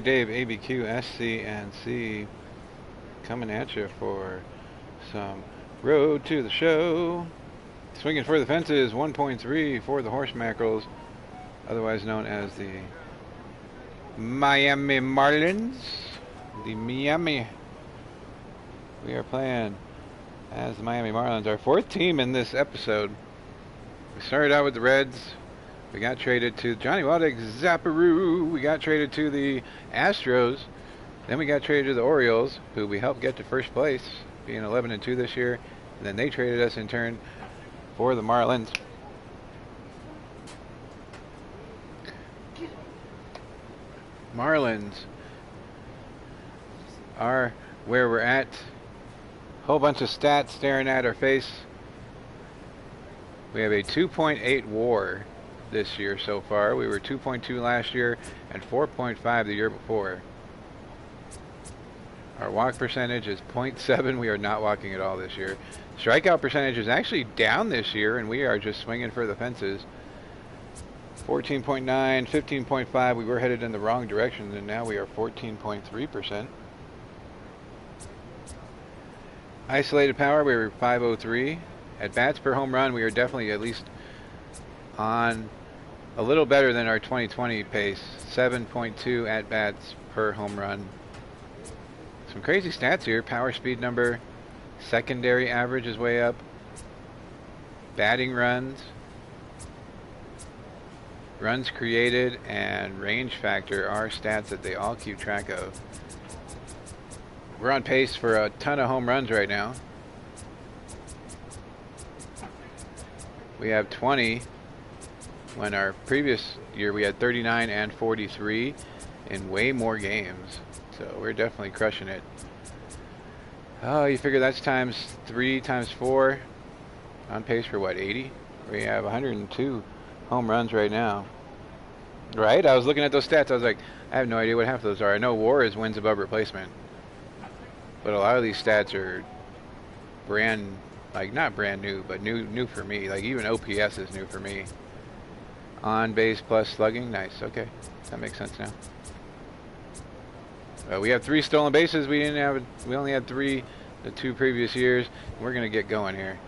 Dave, ABQ, SC, and C coming at you for some Road to the Show. Swinging for the fences, 1.3 for the Horse Mackerels, otherwise known as the Miami Marlins. The Miami. We are playing as the Miami Marlins, our fourth team in this episode. We started out with the Reds. We got traded to Johnny Waddick Zapparoo. We got traded to the Astros. Then we got traded to the Orioles, who we helped get to first place, being 11-2 this year. And then they traded us in turn for the Marlins. Marlins are where we're at. Whole bunch of stats staring at our face. We have a 2.8 WAR this year so far. We were 2.2 last year and 4.5 the year before. Our walk percentage is 0.7. We are not walking at all this year. Strikeout percentage is actually down this year, and we are just swinging for the fences. 14.9, 15.5. We were headed in the wrong direction, and now we are 14.3%. Isolated power, we were 503. At bats per home run, we are definitely at least on a little better than our 2020 pace. 7.2 at bats per home run. Some crazy stats here. Power speed number, secondary average is way up. Batting runs, runs created, and range factor are stats that they all keep track of. We're on pace for a ton of home runs right now. We have 20, when our previous year we had 39 and 43 in way more games. So we're definitely crushing it. Oh, you figure that's times 3 times 4. On pace for what, 80? We have 102 home runs right now. Right? I was looking at those stats. I was like, I have no idea what half of those are. I know WAR is wins above replacement. But a lot of these stats are not brand new, but new for me. Like even OPS is new for me. On base plus slugging, nice. Okay, that makes sense now. We have 3 stolen bases. We only had 3 the 2 previous years. We're gonna get going here.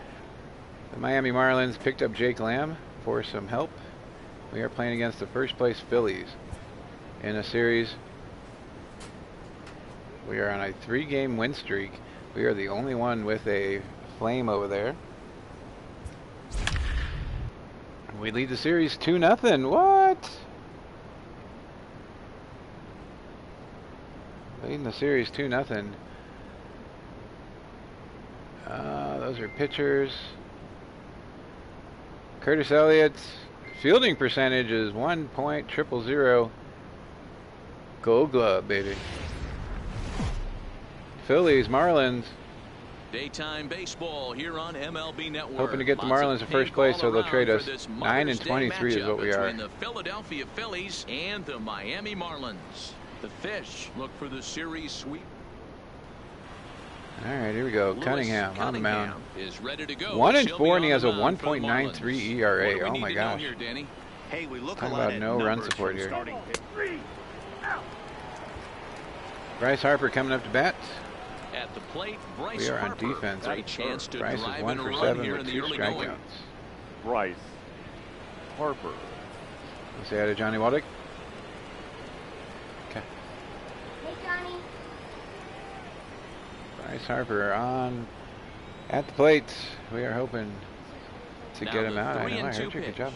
The Miami Marlins picked up Jake Lamb for some help. We are playing against the first place Phillies in a series. We are on a 3-game win streak. We are the only one with a flame over there. We lead the series 2-0. What? Leading the series 2-0. Those are pitchers. Curtis Elliott's fielding percentage is 1.000. Gold Glove, baby. Phillies, Marlins. Daytime baseball here on MLB Network. Hoping to get the Marlins in first place, so they'll trade us. 9-23 is what we are. Between the Philadelphia Phillies and the Miami Marlins. The Fish look for the series sweep. All right, here we go. Cunningham on the mound. Is ready to go. 1-4, and he has a 1.93 ERA. Oh my gosh. Here, Danny? Hey, we look Talking about no run support here. Bryce Harper coming up to bat. At the plate, Bryce We are on Harper. defense. Great chance to Bryce is drive 1 in a for run 7 here with in the 2 early strikeouts. going. Bryce Harper. Let's say hi to Johnny Waddick. Okay. Hey, Johnny. Bryce Harper on at the plate. We are hoping to Now get him the out. I 3-2 know. I heard you. Good pitch. job.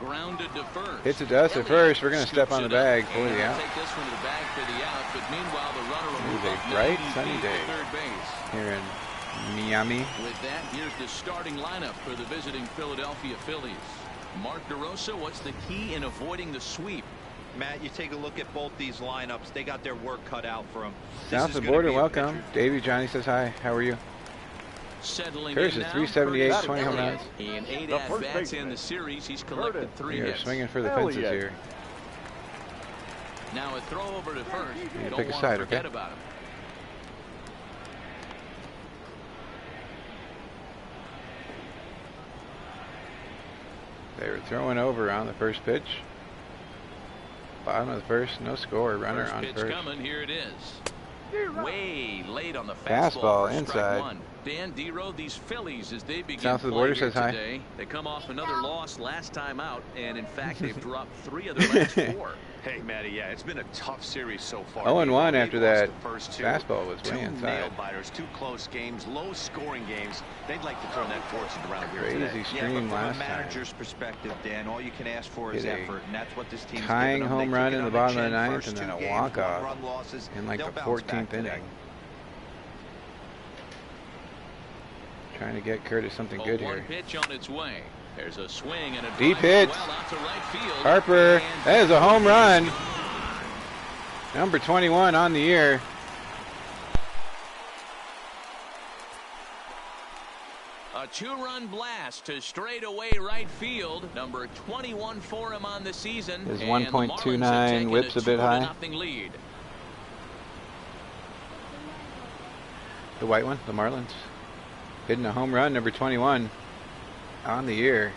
Grounded to first. Hits it to us at first. We're going to step on the bag for And the he'll out. take this one to the bag for the out, but meanwhile the runner will move It is up a bright 90 sunny feet day to third base. here in Miami. With that, here's the starting lineup for the visiting Philadelphia Phillies. Mark DeRosa, what's the key in avoiding the sweep? Matt, you take a look at both these lineups. They got their work cut out for them. South of the border, welcome. Davey, Johnny says hi. How are you? Settling Curtis in is now, 378, Curtis 20 home Elliott. runs. In 8 The at first bats in baseman. the series, he's collected 3 We are hits. swinging for the fences Elliott. here. Now a throw over to first. You You don't pick a want side, to forget okay? about him. They were throwing over on the first pitch. Bottom of the first, no score. Runner First on pitch first. coming. Here it is. Way late on the Fastball for inside. strike one. Dan Dero, these Phillies, as they begin South of the play border here says hi. today, they come off another loss last time out, and in fact, they've dropped 3 of their last 4. Hey, Matty, yeah, it's been a tough series so far. 0-1 after that first two. fastball was way Two inside. nail biters, 2 close games, low scoring games. They'd like to turn that fortune around here Crazy today. Yeah, stream but from last a manager's perspective, Dan, all you can ask for is Hit a effort, and that's what this team's tying given them. home They run took it in the on bottom of the chin ninth, first and then 2 a games, walk-off 1-run losses. in like They'll the bounce back 14th today. inning. Trying to get Curtis something good One here. pitch on its way. There's a swing and a Deep drive hit. well out to right field. Harper, And that is a home run. he's gone. Number 21 on the year. A 2-run blast to straightaway right field. Number 21 for him on the season. His And the Marlins have 1.29 taken whip's a bit high. 2-0 lead. The white one, the Marlins. Hitting a home run, number 21 on the year.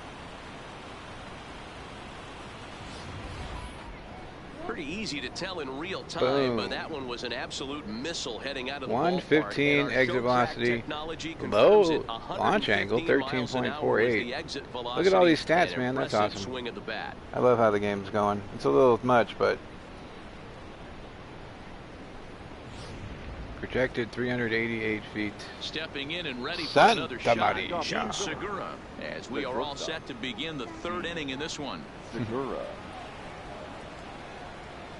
Pretty easy to tell in real time, Boom. but that one was an absolute missile heading out of the 115 ballpark. And our exit show track velocity. technology Low confirms it, launch angle, 115 miles an hour was 13.48. the exit Look at all these velocity. stats, An man. That's impressive awesome. Swing of the bat. I love how the game's going. It's a little much, but projected 388 feet. Stepping in and ready for Santa another shot, Maria. Gene Segura, as we are all set to begin the 3rd inning in this one. Segura.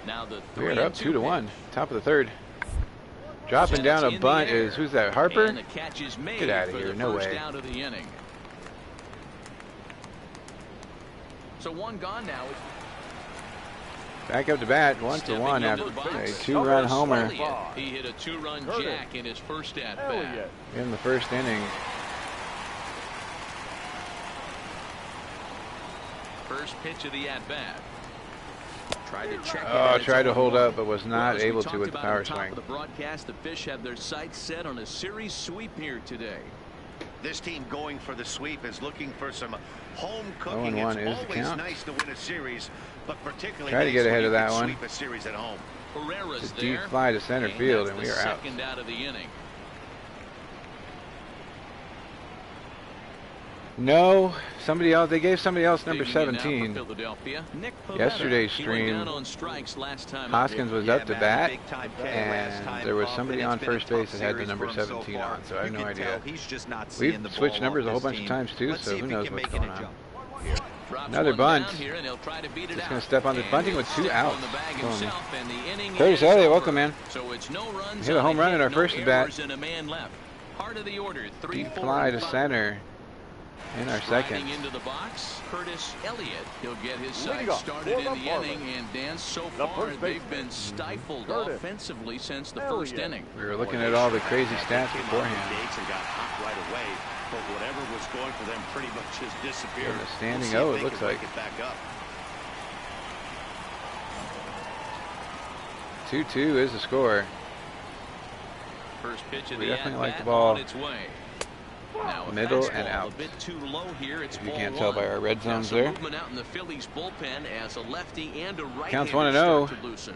Now the We are 3-2 up 2-1. pitch. Top of the 3rd. Dropping down a In the bunt air. is, who's that, Harper? And the catch is made Get outta for here, the no first way. out of the inning. So one gone now. Back up to bat, 1-1 Stepping after into the box. a 2-run homer Elliott. He hit a 2-run Curtis. jack in his first at bat. Elliott. in the first inning. First pitch of the at bat. Tried to check it. Oh, and it's tried to hold 0-1. up, but was not Well, as we able to talked with the about power on top swing. of the broadcast, the Fish have their sights set on a series sweep here today. This team going for the sweep is looking for some home 0-1 cooking. is It's the always count. nice to win a series, but particularly Try to get nice ahead when of you that can one. sweep a series at home. Herrera's It's a deep there. fly to center field, that's and we the are out. second out of the inning. No, somebody else. They gave somebody else number Digging in now for 17. Philadelphia, Nick Pivetta. Yesterday's He went stream, down on strikes last time Hoskins was Yeah, up to man, bat, big time K last and time there was up, somebody and on it's been a first base tough that had the series number for him so 17 far. on, so I have You no can idea. tell he's just not seeing We've the switched ball numbers off a whole this bunch of team. times too, Let's so see who if he knows can what's make it going a on. jump. Drops Another one bunt. down here, and he'll try to beat it Just out. gonna step on the And bunting with he'll 2 stick outs. on the bag Boom. himself, and the inning Curtis is Elliott, over. welcome, man. So it's no runs Hit a on home run in our no first at bat. errors, and a man left. Part of the order, 3, Deep 4, fly to and 5. center in our second. Riding into the box, Curtis Elliott. He'll get his Leading side off started for in the the inning, Marlins. and Dan, so The far first they've baseman. been stifled Curtis offensively since the first Elliott. inning. We were looking at all the crazy stats They came out of beforehand. the gates and got hot right away, but whatever was going for them pretty much just disappeared. And a standing We'll O, see if it they looks can like. break it back up. 2-2 is the score. First pitch of We the definitely like the at-bat ball on its way. Now a middle fastball and out. A bit too low here. It's If you ball can't tell by one. our red Now zones some there. movement out in the Phillies bullpen as a lefty and a right Counts hander 1-0. start to loosen.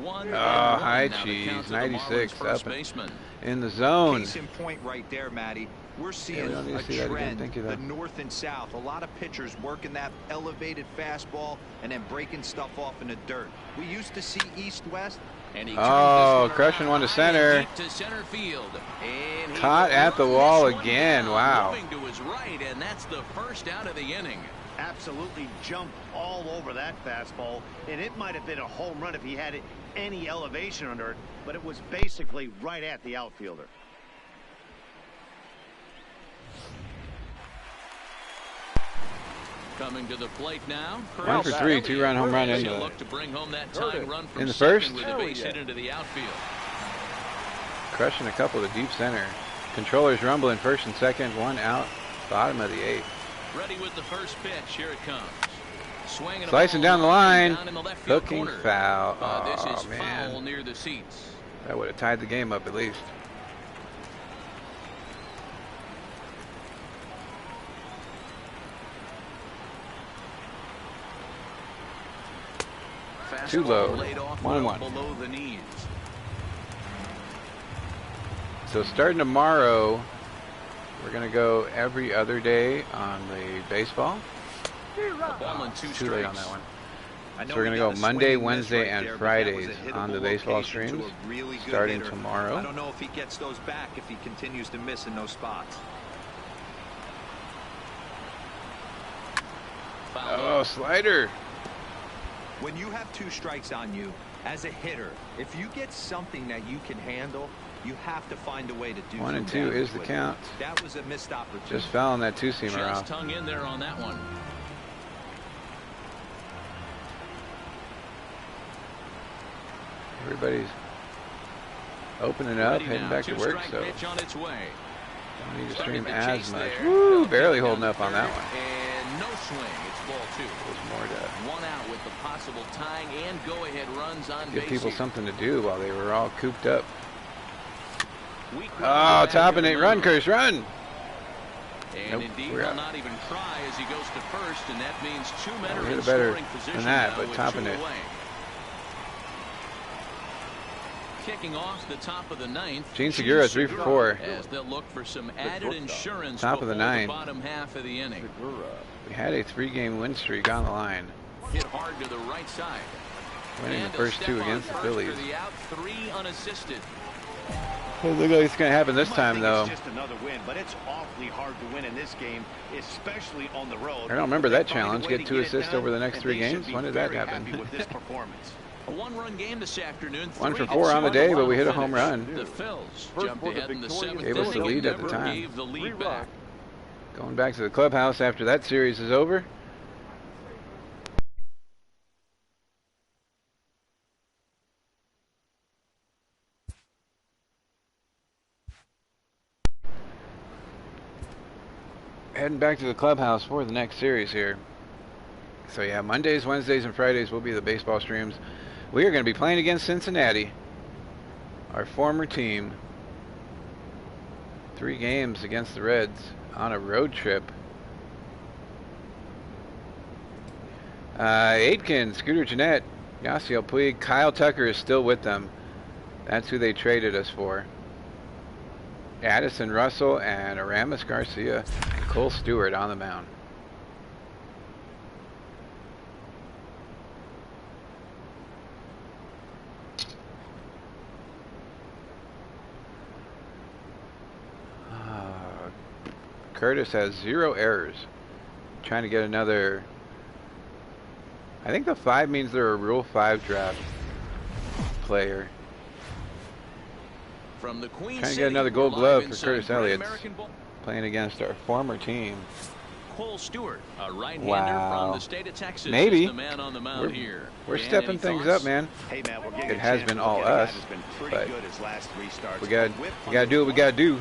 1 and Oh, 1 high now the cheese, count to the 96 Marlins first up baseman. in the zone. Case in point right there, Matty. We're seeing we don't need to a see that again. trend, Thank you, though. the north and south. A lot of pitchers working that elevated fastball and then breaking stuff off in the dirt. We used to see east-west. And he Oh, turns this one crushing around one to high center. and deep to center field. And he Caught will at the run wall this one again. down, Wow. moving to his right, and that's the first out of the inning. Absolutely jumped all over that fastball, and it might have been a home run if he had any elevation under it, but it was basically right at the outfielder. Coming to the plate now. 1 for 3, 2-run home run He'll into look to bring home that Curtis. tying run from In the second first? with a base hit into the outfield. Crushing a couple to deep center. Controllers rumbling first and second, 1 out, bottom of the 8th. Ready with the first pitch. Here it comes. Swinging a Slicing ball down the line. down in the left field Hooking corner. foul. This Oh, is man. foul near the seats. That would have tied the game up at least. Too fastball low. laid off 1-1. below the knees. So starting tomorrow, we're going to go every other day on the baseball. Ball and 2 Too late on strikes. that one. I know So we're we going to got go a Monday, swinging miss Wednesday, right and there, but that was Fridays a on the hittable baseball location to streams a really good starting hitter. tomorrow. I don't know if he gets those back if he continues to miss in those spots. Oh, slider. When you have 2 strikes on you, as a hitter, if you get something that you can handle, you have to find a way to do 1 and some 2 damage is the with it. count. That was a missed opportunity. Just fouling that two-seamer Just off. hung in there on that one. Everybody's opening up, Ready heading now. back to work, Two-strike so pitch on its way. don't need to Starting stream to as chase much. there. Woo, They'll barely get it holding down up to on that third, one. And no swing. It's ball 2. There's more to 1 out with the possible tying and go-ahead runs on give base people here. something to do while they were all cooped up. Weak Oh, ground back topping in it. the Run, middle. Curse, run. And Nope, indeed, we're will out. not even try as he goes to first, and that means 2 men we are hit in it better scoring position than that, now but with topping 2 it. away. Kicking off the top of the 9th. Gene Segura, 3 for 4. As they'll look for some added shortstop. insurance Top of the before 9th. bottom half of the inning. Segura. We had a 3-game win streak on the line, Hit hard to the right side. winning the And a first step 2 on against the first Phillies. for the out, 3 unassisted. Doesn't look like it's going to happen this You might time, think though. It's just another win, but it's awfully hard to win in this game, especially on the road. I don't remember They that find a challenge. way Get to 2 it assists done, over the next and 3 they should games. be When did that very happen? happy with this performance. A 1-run game this afternoon. One for 3 4 on the day, but we hit a finish. home run. The Phils First jumped for the ahead in the victorious 7th Gave us the inning lead and at the never time. gave the lead 3 back. runs. Going back to the clubhouse after that series is over. Heading back to the clubhouse for the next series here. So yeah, Mondays, Wednesdays, and Fridays will be the baseball streams. We are going to be playing against Cincinnati, our former team. 3 games against the Reds on a road trip. Aitken, Scooter Jeanette, Yasiel Puig, Kyle Tucker is still with them. That's who they traded us for. Addison Russell and Aramis Garcia, and Cole Stewart on the mound. Curtis has 0 errors. Trying to get another. I think the 5 means they're a Rule 5 draft player. From the Queen Trying to City, get another Gold live Glove for inside Curtis Great Elliott, American Bowl. playing against our former team. Cole Stewart, a right-hander Wow. from the state of Texas, Maybe. is the man on the mound here. We're And stepping any things thoughts? up, man. Hey, man, we're getting It a has chance been to all look at a guy us, that's been pretty but good his last 3 starts. We got A whip to do what we on got to do.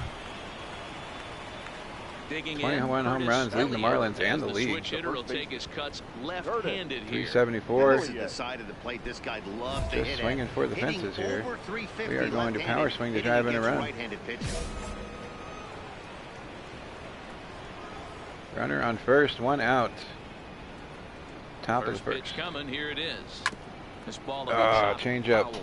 Digging 21 in, home Curtis runs, leading the Elliott, Marlins and as the league. switch hitter will take his cuts left-handed here. 374. This is the side of the plate this guy loves to Just hit swinging at. for the Hitting fences here. over 350 We are going to left-handed, power swing to hitting drive in a against run. right-handed pitching. Runner on first, 1 out. Top First of the pitch first. coming, here it is. This ball to Ah, the top, change up. foul.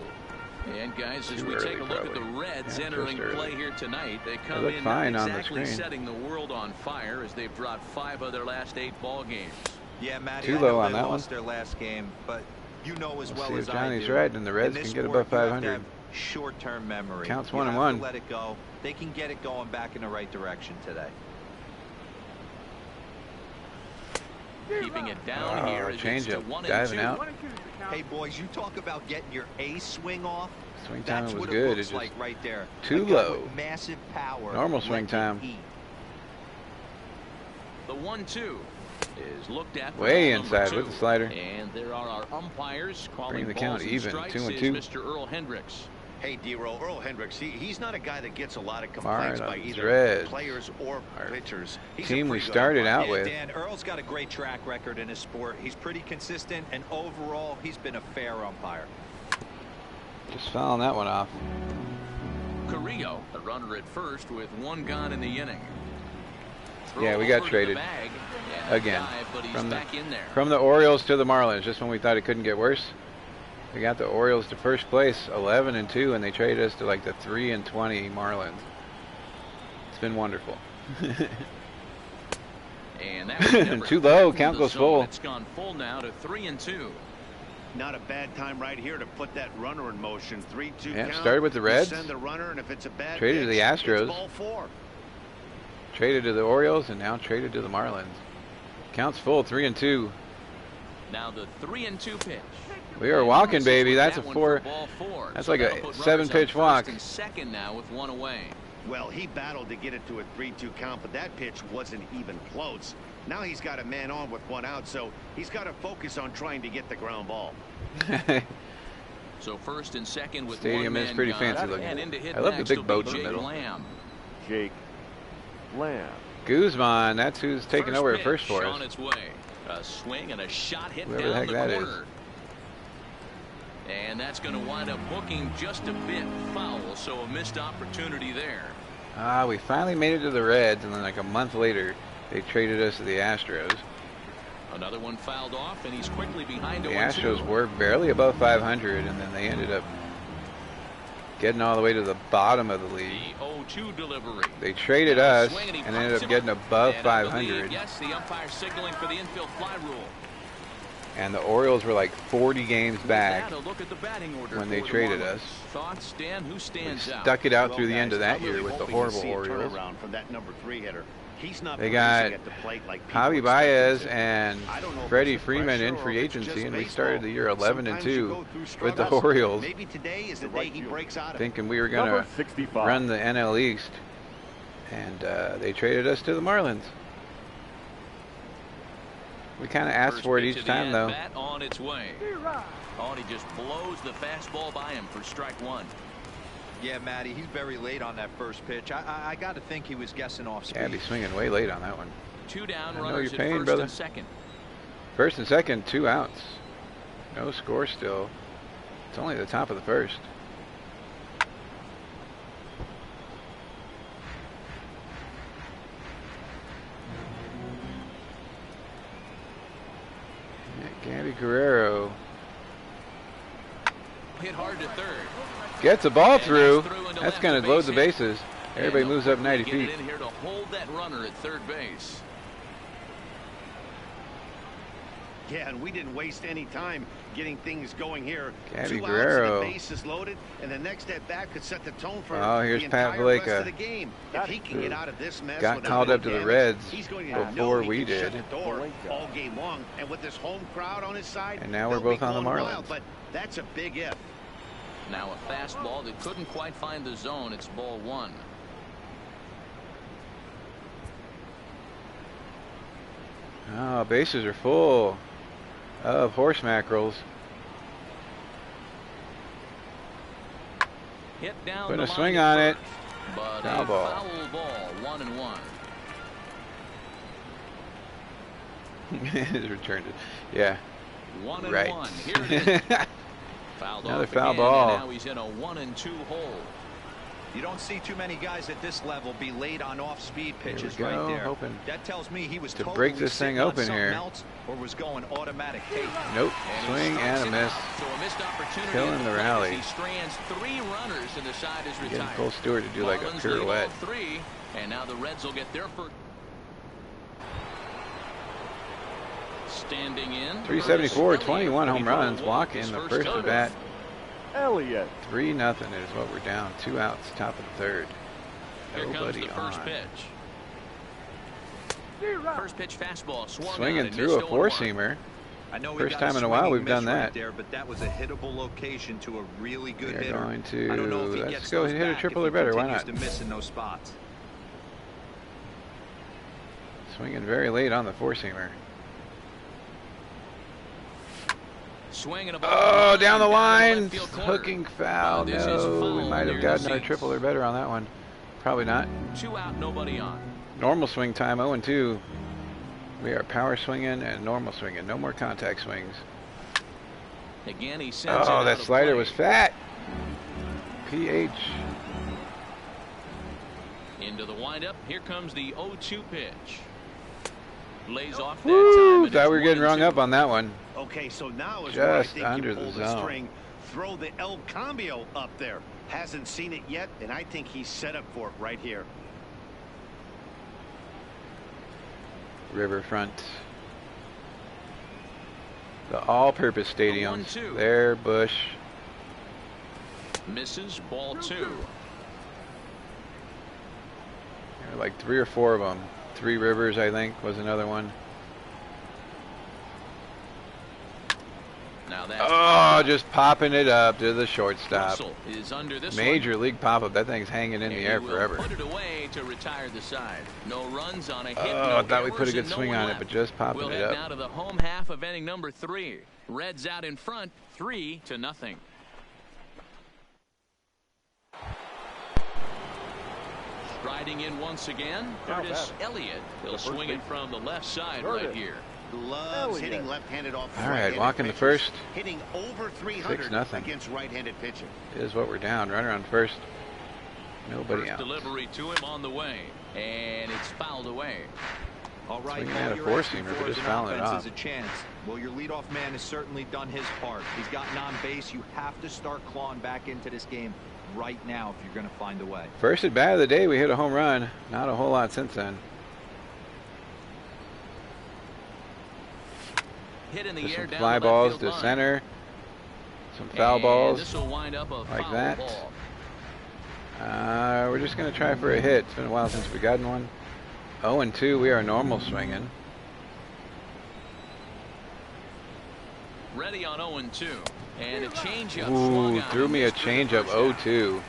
And guys, as Too we early, take a look at the probably. Reds Yeah, entering just play early. here tonight, they come look in fine not on the exactly screen. setting the world on fire as they've dropped 5 of their last 8 ball games. Yeah, Matty, Too I low know on they that lost their last game, but you know as We'll well see as if I Johnny's do. right and the Reds in this can get sport, above you have to 500. have short-term memory. Counts You 1 and have 1. to let it go. They can get it going back in the right direction today. Keeping it down here as change it's to up, 1 and diving 2. out. Hey, boys, you talk about getting your ace swing off. Swing That's timing was what good. it It's looks just like right there. too A guy low. with massive power. Normal swing let it time. eat. The 1-2 is looked at. for Way ball number inside 2. with the slider. And there are our umpires calling Bring the balls count and even, strikes 2 and is 2. Mr. Earl Hendricks. Hey, D-Roll, Earl Hendricks, he's not a guy that gets a lot of complaints by either Reds. players or Our pitchers. He's a team we pretty good started umpire. out with. Dan, Earl's got a great track record in his sport. He's pretty consistent, and overall, he's been a fair umpire. Just fouling that one off. Carrillo, a runner at first with 1 gone in the inning. Yeah, Throw we got over to traded the bag, and a again dive, but he's from the back in there. Orioles to the Marlins, just when we thought it couldn't get worse. We got the Orioles to first place, 11-2, and they traded us to like the 3-20 Marlins. It's been wonderful. And that too low. Count goes full. It's gone full now to 3-2. Not a bad time right here to put that runner in motion. 3-2 Yeah, count. started with the Reds. Send the runner, and if it's a bad Traded to pitch, the Astros. it's ball 4. Traded to the Orioles, and now traded to the Marlins. Counts full, 3-2. Now the 3-2 pitch. We are walking, baby. That's a four. Ball 4. That's So like that'll a put runners 7-pitch on walk. first and second now with one away. Well, he battled to get it to a 3-2 count, but that pitch wasn't even close. Now he's got a man on with one out, so he's got to focus on trying to get the ground ball. So first and second with Stadium one is man pretty gone. fancy looking. And in to hit I love the next big will be boat in the Jake middle. Lamb. Jake Lamb. Guzman, that's who's taking over at first for us. On its way. A swing and a shot hit Whoever the down heck the that is. corner. And that's going to wind up hooking just a bit foul, so a missed opportunity there. We finally made it to the Reds, and then like a month later, they traded us to the Astros. Another one fouled off, and he's quickly behind The 0-2. Astros were barely above 500, and then they ended up getting all the way to the bottom of the league. The 0-2 delivery. They traded us and ended up getting above And I believe, 500. yes, the umpire signaling for the infield fly rule. And the Orioles were like 40 games back With that, a look at the batting order when they for the traded Marlins. us. Thoughts, Dan? Who We stands out? stuck it out Well, through the end of guys, that I'm year really with the hoping to horrible see a Orioles. turnaround from that number 3 hitter. He's not They producing got at the plate like people Javi expect Baez him to. and I don't know if Freddie it's the Freeman in pressure free or if it's agency, just and we baseball. started the year Sometimes you 11-2 go through with the struggles. Orioles, Maybe today is the day he breaks out of it. thinking we were Number going to 65. run the NL East, and they traded us to the Marlins. We kind of asked First for it pitch each of the time, though. at-bat on its way. Oh, and he just blows the fastball by him for strike one. Yeah, Matty, he's very late on that first pitch. I got to think he was guessing off speed. Yeah, he's swinging way late on that one. 2 down, I know runners your at pain, first brother. and second. First and second, 2 outs. No score still. It's only the top of the first. Yeah, Gabby Guerrero Hit hard to third. gets a ball And through. into That's left, going a to load base the hit. bases. And Everybody they'll moves up quickly 90 get feet. it in here to hold that runner at third base. Yeah, and we didn't waste any time getting things going here. Gabby 2 Guerrero. outs and the base is loaded, and the next at bat could set the tone for Oh, here's the Pat entire rest Valleca. of the game. If he can get out of this mess, Got with a called little up to the damage, Reds he's going to before know he we can shut did. the door Valleca. all game long, and with this home crowd on his side, And now we're they'll be both on the going Marlins. wild, but that's a big if. Now a fastball that couldn't quite find the zone. It's ball 1. Oh, bases are full of horse mackerels. Hit down Putting the a swing line on at it. first, but Foul a ball. foul ball. 1-1. He's returned it. Yeah. 1-1. Right. Here it is. Fouled Another off foul again, ball. And now he's in a 1-2 hole. You don't see too many guys at this level be late on off-speed pitches we go, right there. hoping That tells me he was to totally break this thing sitting on open something here. else or was going automatic tape. Nope. And he Swing strikes and a it miss. out. So a missed opportunity Killing at the plate rally. as he strands 3 runners and the side is Getting retired. Cole Stewart to do like a Marlins lead pirouette. all 3, and now the Reds will get their first. Standing in. 374, Curtis 21 home Elliott, runs. Walk his in the first first at cutoff. bat. Elliott. 3-0 is what we're down. 2 outs, top of the third. Here comes Nobody the first on. pitch. First pitch fastball swung out Swinging and through a missed 0-1. four-seamer. I know First time in a while we've done right that. there, but that was a hittable location to a really good We are hitter. going to- I don't know if he let's gets go those hit a back triple if or he better. Why continues not? to miss in those spots. Swinging very late on the four-seamer. Swinging a ball Oh, down the line. left field corner. Hooking foul. This is No, foul we might near have the gotten our seats. triple or better on that one. Probably not. 2 out, nobody on. Normal swing time, 0-2. We are power swinging and normal swinging. No more contact swings. Again, he sends it Oh, out that of slider play. was fat. PH. Into the windup. Here comes the 0-2 pitch. Lays off that Woo! time. and Thought it's we were getting rung 1-2. up on that one. Okay, so now is where I Just think under you the pull the zone. string. Throw the El Cambio up there. Hasn't seen it yet, and I think he's set up for it right here. Riverfront. The all-purpose stadiums. 1-2. There, Bush. Misses, ball 2. There were like 3 or 4 of them. 3 Rivers, I think, was another one. Now that's Oh, just popping it up to the shortstop. Russell is under this Major one. league pop-up. That thing's hanging in And the he air will forever. Put it away to retire the side. No runs on a hit. Oh, no I thought we put a errors, good and no swing one on it, left. but just popping We'll it head up. now to the home half of inning number 3. Reds out in front, 3-0. Striding in once again, Curtis Elliott. He'll swing it from the left side right here. Loves hitting left-handed off. All right, right-handed walking the pitches. first. Hitting over 300 6-0. against right-handed pitching. Is what we're down. Runner on first. Nobody First out. delivery to him on the way, and it's fouled away. All right, Swinging all at a you're four-seamer, asking but for just as an fouling it offense off. is a chance. Well, your leadoff man has certainly done his part. He's gotten on base. You have to start clawing back into this game right now if you're going to find a way. First at bat of the day, we hit a home run. Not a whole lot since then. Hit in the Just air some down fly the left balls field to line. center. Some foul And balls. this will wind up a like foul that. ball. We're just going to try for a hit. It's been a while since we've gotten one. 0-2, we are normal swinging. Ready on 0-2. And a changeup. Ooh, threw me a changeup 0-2. One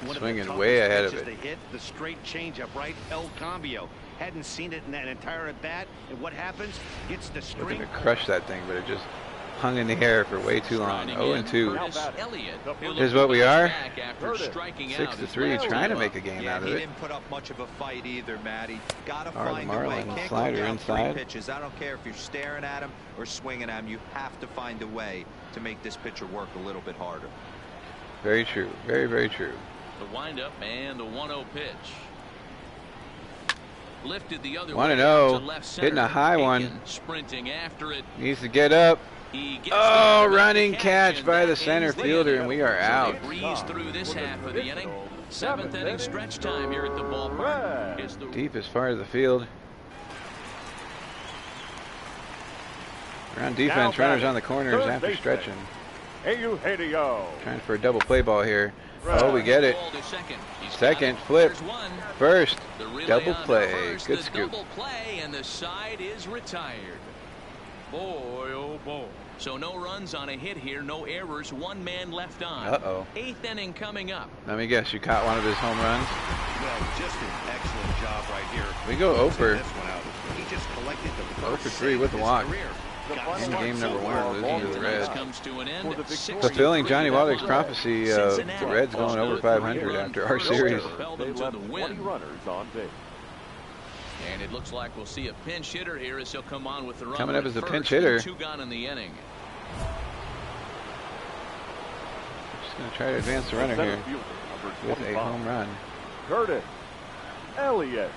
of the Swinging toughest way ahead of pitches it. to hit, the straight changeup, right? El Cambio. Hadn't seen it in that entire at bat, and what happens? Gets the Looking string. to crush that thing, but it just hung in the air for way too long. 0-2. Is what we are. 6-3, trying to make a game Yeah, out of he it. didn't put up much of a fight either, Matty. Got to Or the find a way. Marlin Can't slider go down inside. 3 pitches. I don't care if you're staring at him or swinging at him. You have to find a way to make this pitcher work a little bit harder. Very true. Very, very true. The windup and the 1-0 pitch. Lifted the other 1-0, way out to left center. hitting a high one. Aiken sprinting after it. Needs to get up. He gets Oh, there to running make the catch and by that the center ends the fielder, inning. and we are So out. they breeze through this half of the inning. 7th inning stretch time here at the ballpark. It's the Deep as far as the field. We're on defense. Runners on the corners after stretching. Eugenio. Trying for a double play ball here. Oh, we get it. ball to second. He's Second, got it. flip. There's one. First, The relay double on play. first, Good the scoop. Double play, and the side is retired. Boy, oh boy. So no runs on a hit here, no errors, 1 man left on. Uh-oh. 8th inning coming up. Let me guess, you caught one of his home runs? Well, just an excellent job right here. We go 0 for This one out. He just collected the 0 first for 3 save with of the his walk. career. Got In started game so number 1, far. losing to the Tonight's Reds. comes to an end. For the victory. Fulfilling Johnny Waldek's Cincinnati prophecy of the Reds going over 500 after our series. Propelled They them to left the 20 win. runners on base. And it looks like we'll see a pinch hitter here as he'll come on with the run. Coming up at as a first, pinch hitter. 2 gone in the inning. Just going to try to advance the runner Center here fielder, number with a 25, home run. Curtis Elliott.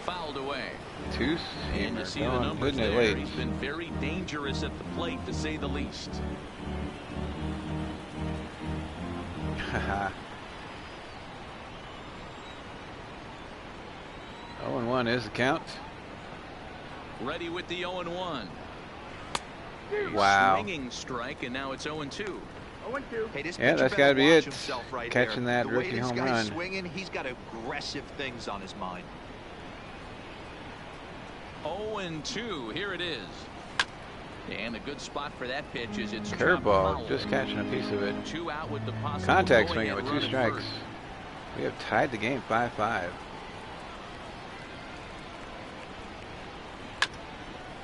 Fouled away. And to Two-seamer see the going, numbers putting it there, late. he's been very dangerous at the plate, to say the least. Haha. 0-1 is the count. Ready with the 0-1. Wow. Swinging strike, and now it's 0-2. Hey, this Yeah, pitcher that's better gotta be watch it. himself right Catching there. that The way rookie this home guy's run. swinging, he's got aggressive things on his mind. 0-2. Here it is. And a good spot for that pitch is it's Curveball, just catching a piece of it. 2 out with the possible Contact going swinging in with 2 run at strikes. first. We have tied the game 5-5.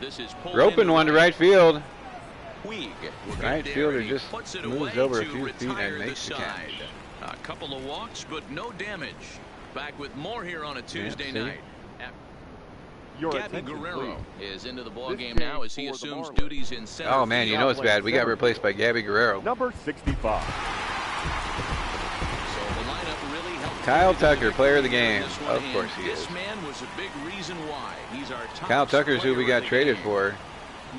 This is pulled Roping into one to right field. Puig will get Right there, fielder and he just puts it moves away over a to few feet and retire makes the side. catch. A couple of walks, but no damage. Back with more here on a Tuesday see? night. Your Gabby attention, Guerrero please. is into the ball This game game now as he for the assumes Marlins. duties in center. Oh man, you know it's bad. We got replaced by Gabby Guerrero. Number 65. So the lineup really helped. Kyle Tucker, player of the game. This one Of in. course he is. This man was a big reason why. He's our top Kyle Tucker's who we player got of the traded game. for.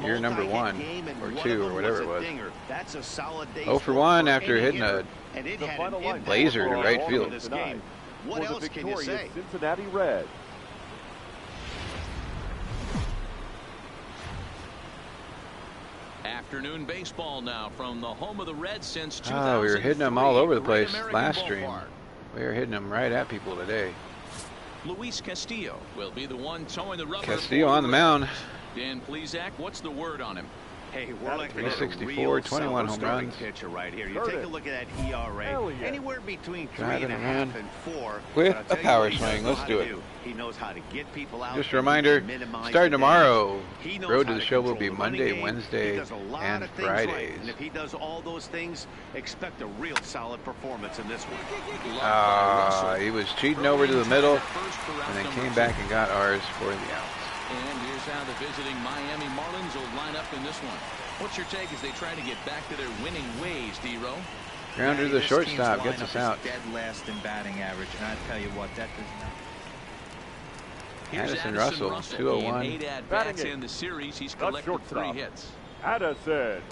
Year number Multi-hit 1 game, and or one 2 of or them whatever it a was. dinger. That's a solid day 0 for 1 after any hitting hitter, a and it The had final an lineup impact laser to on right all field. of this Tonight game. What for the else can you victorious say? Cincinnati Reds. Afternoon baseball now from the home of the Reds since 2003. Oh, we were hitting them all over the Great place American last stream. Ballpark. We were hitting them right at people today. Luis Castillo will be the one towing the rubber. Castillo on the mound. Dan Plesac, what's the word on him? Hey, we're looking at a 364, real 21 home solid runs. pitcher right here. You Heard take it. a look at that ERA, Elliott. anywhere between Driving 3.5 around and 4. with But I'll a tell you power what he does swing. know Let's how do to it. do. He knows how to get people out. Just a and reminder, minimize starting the tomorrow, damage. He knows road how to the show will control be the running Monday, game. Wednesday, He does a lot and of things right. Fridays. And if he does all those things, expect a real solid performance in this one. He was cheating over to the middle and then came back and got ours for the outs. And here's how the visiting Miami Marlins will line up in this one. What's your take as they try to get back to their winning ways, D-Row? Grounder to the This shortstop team's gets lineup us is out. Dead last in batting average, and I tell you what, that does not. Here's Addison Russell, 201. In 8 at-bats Batting in the series, he's The collected 3 shortstop. hits. Addison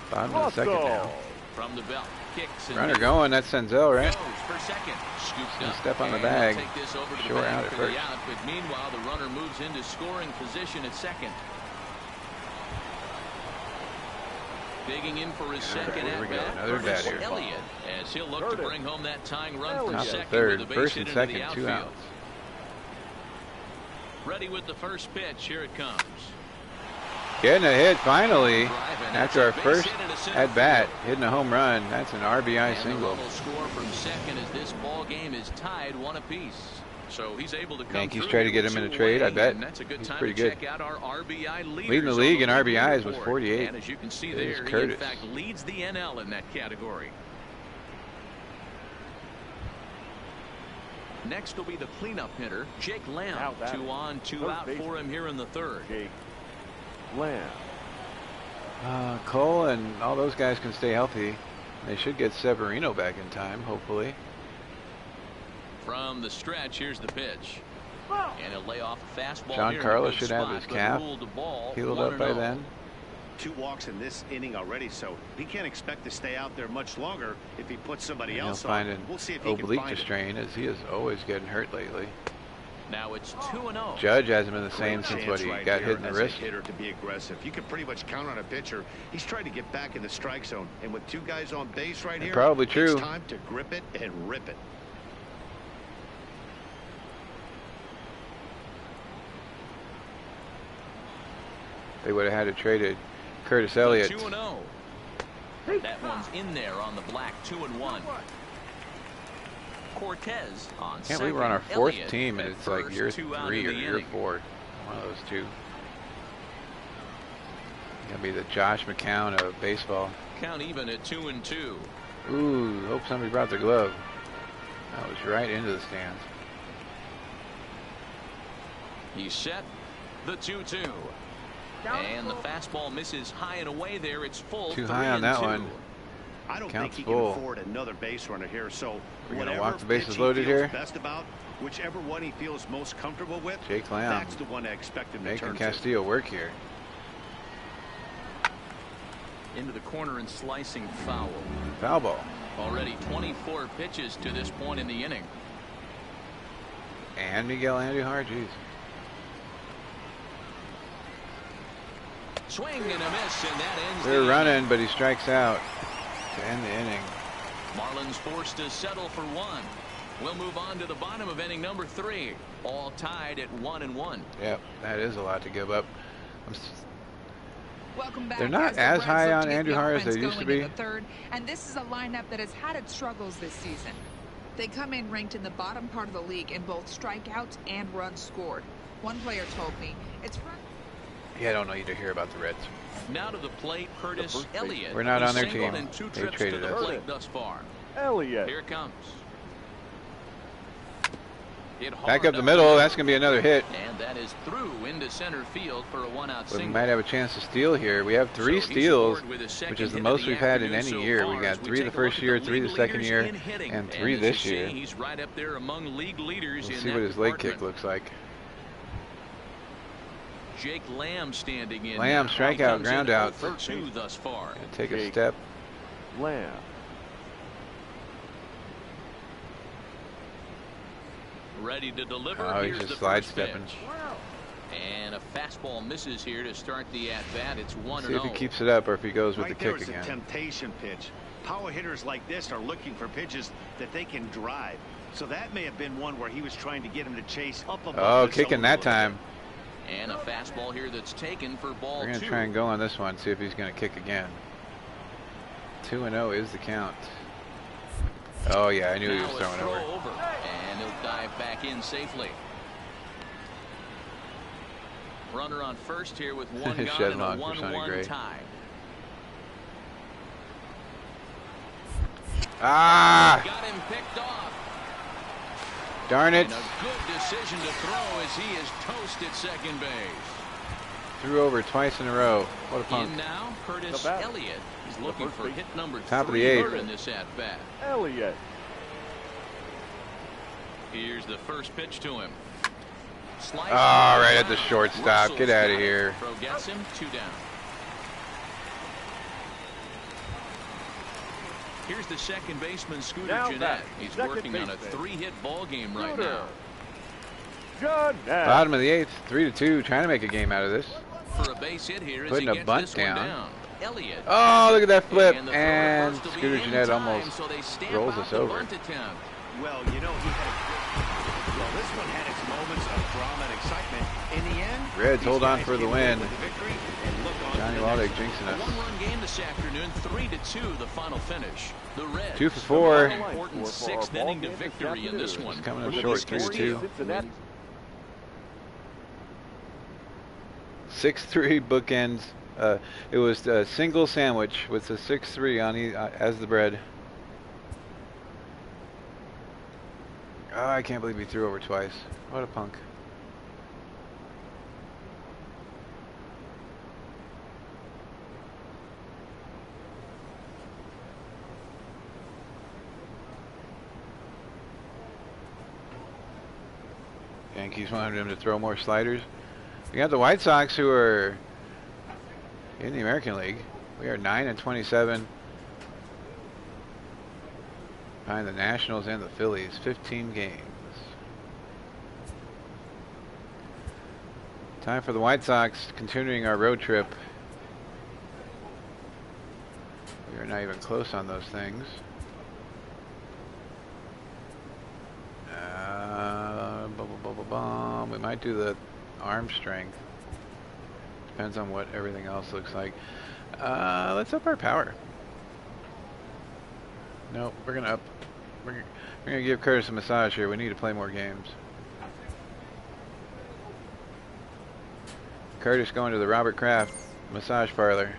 Bottom of the second now. Russell. From the belt, kicks and Runner going, that's Senzel, right? goes for second. Scooped Gonna up. step on the And bag. they'll take this over to the Short bag out at for the first. out, but meanwhile the runner moves into scoring position at second. Digging in for his second here we at go. bat, Another bat Curtis here. Elliott, as he'll look to Third. bring home that tying run Elliott. from Top of second third, with a base first hit and into the second, 2 outfield. outs. Ready with the first pitch. Here it comes. Getting a hit finally Drive, and after our that's a base first hit into center at bat, field. hitting a home run. That's an RBI And the single. run will score from second as this ball game is tied 1 apiece. So he's able to come Yankees through try to here get with him in a 2 trade, I away, bet. and that's a good He's time pretty to good. check out our RBI leaders. Leading the on league in league RBIs with report. 48. And as you can see It is there, he in Curtis. fact leads the NL in that category. Next will be the cleanup hitter, Jake Lamb. Now batting. 2 on, 2 Third out baseman. for him here in the third. Jake Lamb. Cole and all those guys can stay healthy. They should get Severino back in time, hopefully. From the stretch, here's the pitch. And he'll lay off a fastball John here in a Carlos good should have spot, his but calf ruled the ball healed up by 1-0. then. 2 walks in this inning already, so he can't expect to stay out there much longer if he puts somebody And he'll else find on. an We'll see if he can oblique find to it. strain, as he is always getting hurt lately. Now it's 2-0. Judge hasn't been the same Great since chance what he right got here hit in the as wrist. a hitter to be aggressive. You can pretty much count on a pitcher. He's trying to get back in the strike zone, and with 2 guys on base right here, Probably true. it's time to grip it and rip it. They would have had to traded Curtis The Elliott. 2-0. That one's in there on the black. 2-1. Cortez on Can't believe we're on our second. 4th Elliott team and at it's like first, year 2 out 3 in or the year inning. 4. One of those 2. Gonna be the Josh McCown of baseball. Count even at 2-2. Ooh, hope somebody brought their glove. That was right into the stands. He's set. The 2-2. And the fastball misses high and away there. It's full. Too high on that 3-2. one. I don't Counts think he full. can afford another base runner here, so We're gonna whatever walk the bases pitch he loaded feels here. best about, whichever one he feels most comfortable with, Jake Lamb that's the one I expect him to making turn to. Castillo work here. Into the corner and slicing foul. Foul ball. Already 24 pitches to this point in the inning. And Miguel Andujar, geez. Swing and a miss, and that ends They're the running, inning. but he strikes out to end the inning. Marlins forced to settle for 1. We'll move on to the bottom of inning number 3. All tied at 1-1. Yep, that is a lot to give up. Welcome back. They're not the as Reds high look on to get the Andujar as offense they used to going in be. the third, and this is a lineup that has had its struggles this season. They come in ranked in the bottom part of the league in both strikeouts and runs scored. One player told me it's front. Yeah, I don't need to hear about the Reds. Now to the plate, Curtis first base. Elliott. We're not who on their singled team. in 2 They trips to traded the us. plate thus far. Elliott. Here it comes. Hit hard Back up the up middle. the That's going to be another hit. And that is through into center field for a one-out We single. might have a chance to steal here. We have 3 So he's steals, aboard with his second which is the hit of most the we've had in afternoon any so year. far We got as 3 the take a first look year, at the 3 the league second leaders year, in hitting. and And 3 as this you year. see, he's right up there among league leaders We'll in see that what his leg kick department. looks like. Jake Lamb standing in. Lamb, now. strikeout, He comes in ground out. 0 for 2 thus far. Gonna take a Jake. step. Lamb. Ready to deliver. Oh, he's Here's just the first sidestepping. pitch. And a fastball misses here to start the at-bat. It's 1-0. See if he keeps it up or if he goes with Right the there kick is a again. temptation pitch. Power hitters like this are looking for pitches that they can drive. So that may have been one where he was trying to get him to chase up above. Oh, the kicking zone a that little time. And a fastball here that's taken for ball We're going 2. to try and go on this one, see if he's going to kick again. 2-0 is the count. Oh, yeah, I knew he Now was a throwing throw over. And he'll dive back in safely. Runner on first here with one gone Shed and a long for Sonny 1-1 Gray. tie. Ah! Got him picked off. Darn it. And a good decision to throw as he is toast at second base. Threw over twice in a row. What a punk. In now, Curtis The bat. Elliott. He's looking for hit number Top of the 3 eighth. in this at-bat. Elliott. Here's the first pitch to him. Slice Oh, right at the shortstop. Get out of here. Throw gets him 2 down. Here's the second baseman, Scooter Now Gennett. back, He's second working on a baseman. 3-hit ball game right Scooter. now. Gennett. Bottom of the 8th, 3-2, trying to make a game out of this. For a base hit here as Putting he a gets bunt this down. one down. Elliott. Oh, look at that flip. And the throw And first will be Scooter in Gennett time, almost so they stamp rolls out us the over. bunt attempt. Well, you know, this one had its moments of drama and excitement. In the end, Reds these hold on guys for the came away win. with the victory and look on to Johnny the Waldick next jinxing A us. one-run game this afternoon, 3-2, the final finish. The Reds. 2 for 4. An important 6th inning to victory in this one. It's coming up For the short, big 3-2. Cincinnati. 6-3 bookends. It was a single sandwich with a 6-3 on as the bread. Oh, I can't believe he threw over twice. What a punk. Yankees wanted him to throw more sliders. We got the White Sox, who are in the American League. We are 9-27 behind the Nationals and the Phillies. 15 games. Time for the White Sox continuing our road trip. We are not even close on those things. We might do the arm strength. Depends on what everything else looks like. Let's up our power. No, we're gonna up. We're gonna give Curtis a massage here. We need to play more games. Curtis going to the Robert Kraft massage parlor.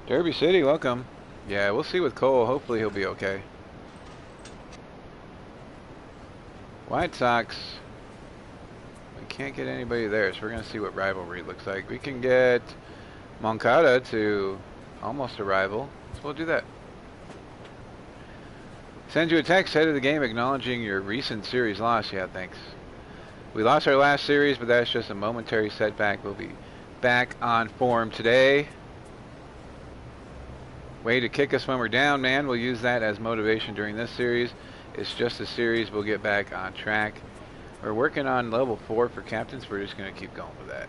Derby City, welcome. Yeah, we'll see with Cole. Hopefully he'll be okay. White Sox. We can't get anybody there, so we're going to see what rivalry looks like. We can get Moncada to almost a rival, so we'll do that. Send you a text ahead of the game acknowledging your recent series loss. Yeah, thanks. We lost our last series, but that's just a momentary setback. We'll be back on form today. Way to kick us when we're down, man. We'll use that as motivation during this series. It's just a series. We'll get back on track. We're working on level 4 for captains. We're just going to keep going with that.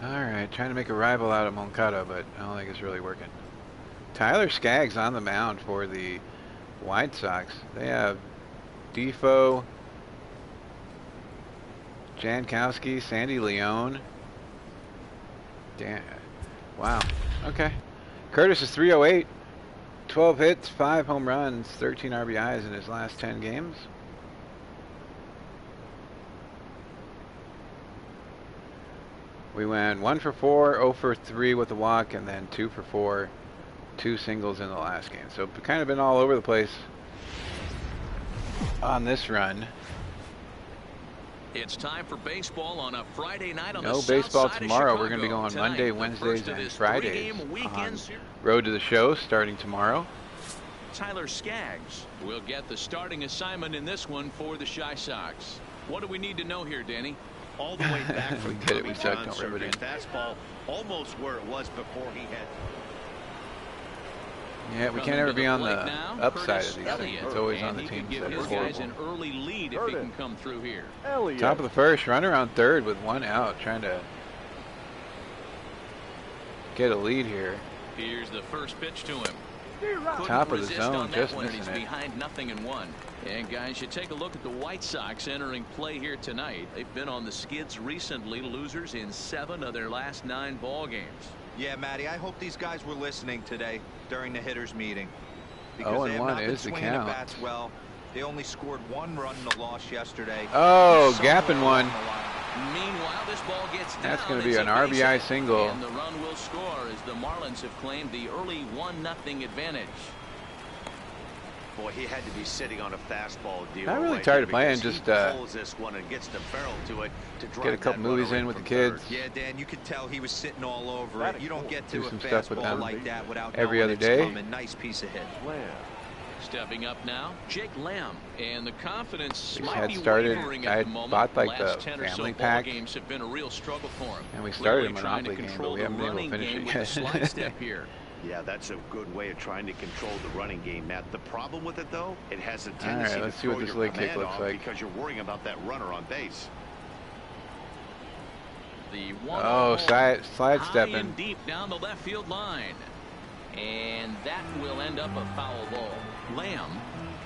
Alright, trying to make a rival out of Moncada, but I don't think it's really working. Tyler Skaggs on the mound for the White Sox. They have Defoe, Jankowski, Sandy Leone. Damn. Wow. Okay. Curtis is 308. 12 hits, 5 home runs, 13 RBIs in his last 10 games. We went 1 for 4, 0 for 3 with a walk, and then 2 for 4, 2 singles in the last game. So we've kind of been all over the place on this run. It's time for baseball on a Friday night on the No south baseball side tomorrow. of We're going to be Chicago. going Tonight, Monday, the Wednesdays, first of and this Fridays three-game on weekend series. Road to the Show starting tomorrow. Tyler Skaggs will get the starting assignment in this one for the Chi Sox. What do we need to know here, Danny? All the way back We from get it, we Kirby suck, John don't rip it surgery. in. Fastball almost where it was before he had. Yeah, we Coming can't ever to be the on plate the now, upside Curtis of these Elliott. things. It's always on And the he teams could give that his are guys horrible. an early lead if he can come through here. Elliott. Top of the first, run around third with 1 out, trying to get a lead here. Here's the first pitch to him. Top of the Resist zone, on that just one, and missing he's it. behind 0-1. And guys, you take a look at the White Sox entering play here tonight. They've been on the skids recently, losers in 7 of their last 9 ball games. Yeah, Matty, I hope these guys were listening today during the hitters meeting. 0-1 they have not been is the swinging count. the bats well. They only scored 1 run in the loss yesterday. Oh, Somewhere gapping one. along the line. Meanwhile, this ball gets down. That's going to be It's an a base RBI hit, single. And the run will score as the Marlins have claimed the early 1-0 advantage. Boy, he had to be sitting on a fastball deal. Not really right tired there of playing, because just, he pulls this one and gets the barrel to it to drive Get a couple that runner movies in with the from kids. third. Yeah, Dan, you could tell he was sitting all over That it. You don't is get Do to a some stuff with fastball them like that without every knowing other it's day. coming. Nice piece of hit. Slam. Stepping up now, Jake Lamb, and the confidence We might had be started- wavering I at had the moment. bought, like, Last the 10 or so family ball pack, games have been a real struggle for him. and we started a Clearly trying to Monopoly game, but control we the haven't been able to running finish game it with the yet. slide step here. Yeah, that's a good way of trying to control the running game, Matt. The problem with it, though, it has a All tendency right, to let's see throw what this your leg kick command looks off like. because you're worrying about that runner on base. The Oh, 1-0 slide high and stepping. deep down the left field line. And that will end up a foul ball. Lamb,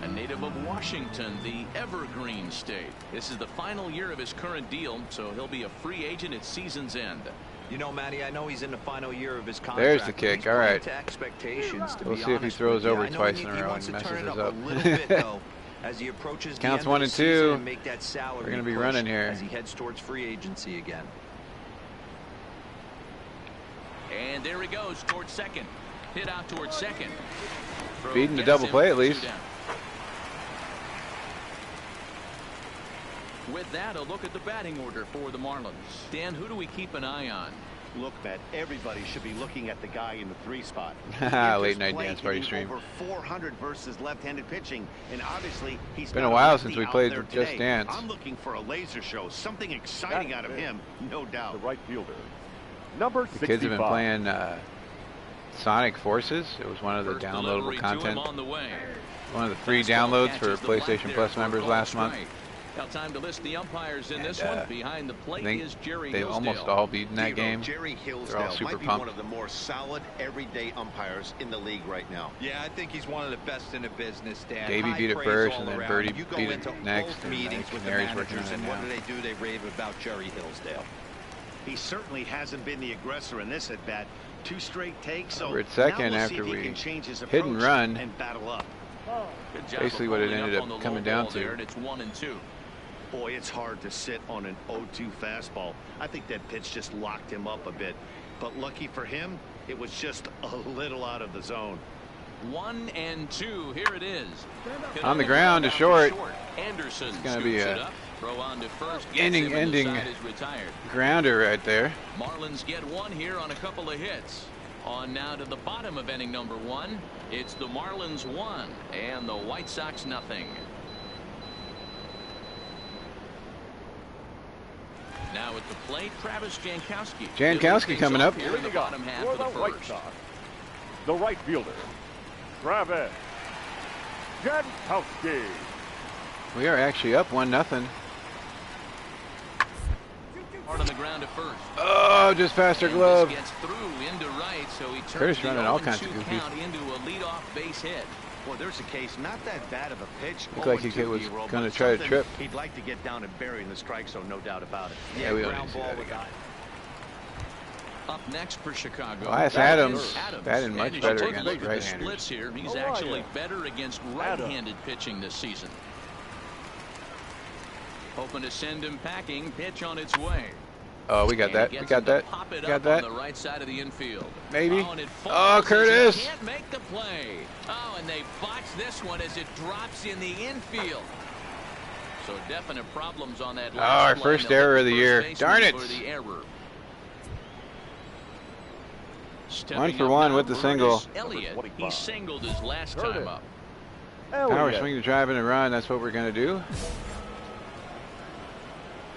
a native of Washington, the Evergreen State. This is the final year of his current deal, so he'll be a free agent at season's end. You know, Matty, I know he's in the final year of his contract. There's the but kick. he's All playing right. to expectations, to We'll be see if he honest throws with you. over I know twice he in a row wants and to turn messes it us up up. a little bit, though, as he approaches the Counts end 1 of and the season 2. and make that salary We're gonna be push running here. as he heads towards free agency again. And there he goes towards second. Hit out towards second. Throw Beating the gets double him play at for least. 2 down. With that, a look at the batting order for the Marlins. Dan, who do we keep an eye on? Look, Matt, everybody should be looking at the guy in the 3 spot. Late night dance party stream. Over 400 versus left-handed pitching, and obviously he's Been a got while lefty since we out played there Just today. Dance. I'm looking for a laser show, something exciting That's out of it. him, no doubt. The right fielder. Number The 65. kids have been playing Sonic Forces. It was one of the First downloadable delivery to him content. on the way. One of the free Fastball downloads for catches the black PlayStation there Plus for a members called last month. strike. Now time to list the umpires in this And, one. Behind the I plate think is Jerry they've Hillsdale. almost all beaten that You know, game. Jerry They're all Hillsdale super might be pumped. one of the more solid, everyday umpires in the league right now. Yeah, I think he's one of the best in the business, Dan. Davey High beat it praise first, all and then around. Birdie You go beat it into next, both and meetings then with the Mary's working managers, on it and what now. do? They rave about Jerry Hillsdale. He certainly hasn't been the aggressor in this at bat. 2 straight takes, so We're at second now we'll see after if he we can change his hit and approach run. and battle up. Good job Basically of what it holding ended up up on the coming low down ball to. there, and it's 1-2. Boy, it's hard to sit on an 0-2 fastball. I think that pitch just locked him up a bit. But lucky for him, it was just a little out of the zone. 1-2. Here it is. Hit On the ground to short. Anderson It's gonna be scoops a it up. Throw on to first. ending Side is retired. Grounder right there. Marlins get one here on a couple of hits. On now to the bottom of inning number 1. It's the Marlins 1 and the White Sox nothing. Now at the plate, Travis Jankowski. Jankowski coming up. Here in the bottom half For of the the White first. Sox, the right fielder, Travis Jankowski. We are actually up 1-0. Hard on the ground at first. Oh, just past our And glove. this gets through into right, so he turns Curtis the running all 0-2 kinds of goofies. count into a leadoff base hit. Well, there's a case, not that bad of a pitch. Looked like he 0-2 was D-roll, gonna but try to something trip. He'd like to get down and bury in the strike zone, no doubt about it. Yeah, we don't ground need to see ball that with again. Up next for Chicago. Elias Adams batting much And better take a look against at the right-handers. splits here. He's actually better against right-handed pitching this season. Hoping to send him packing. Pitch on its way. Oh, we got And that. he We gets got him to that. pop it We got up that. on the right side of the infield. Maybe. Oh, and it Oh, falls as he Curtis. can't make the play. Oh, and they botch this one as it drops in the infield. So definite problems on that last our play. first They'll error hit of the the year. first Darn baseman it. for the error. One Stepping for up one now, with the single. Curtis Elliott. He singled his last Curtis. time up. Power swing to drive and a run. That's what we're going to do.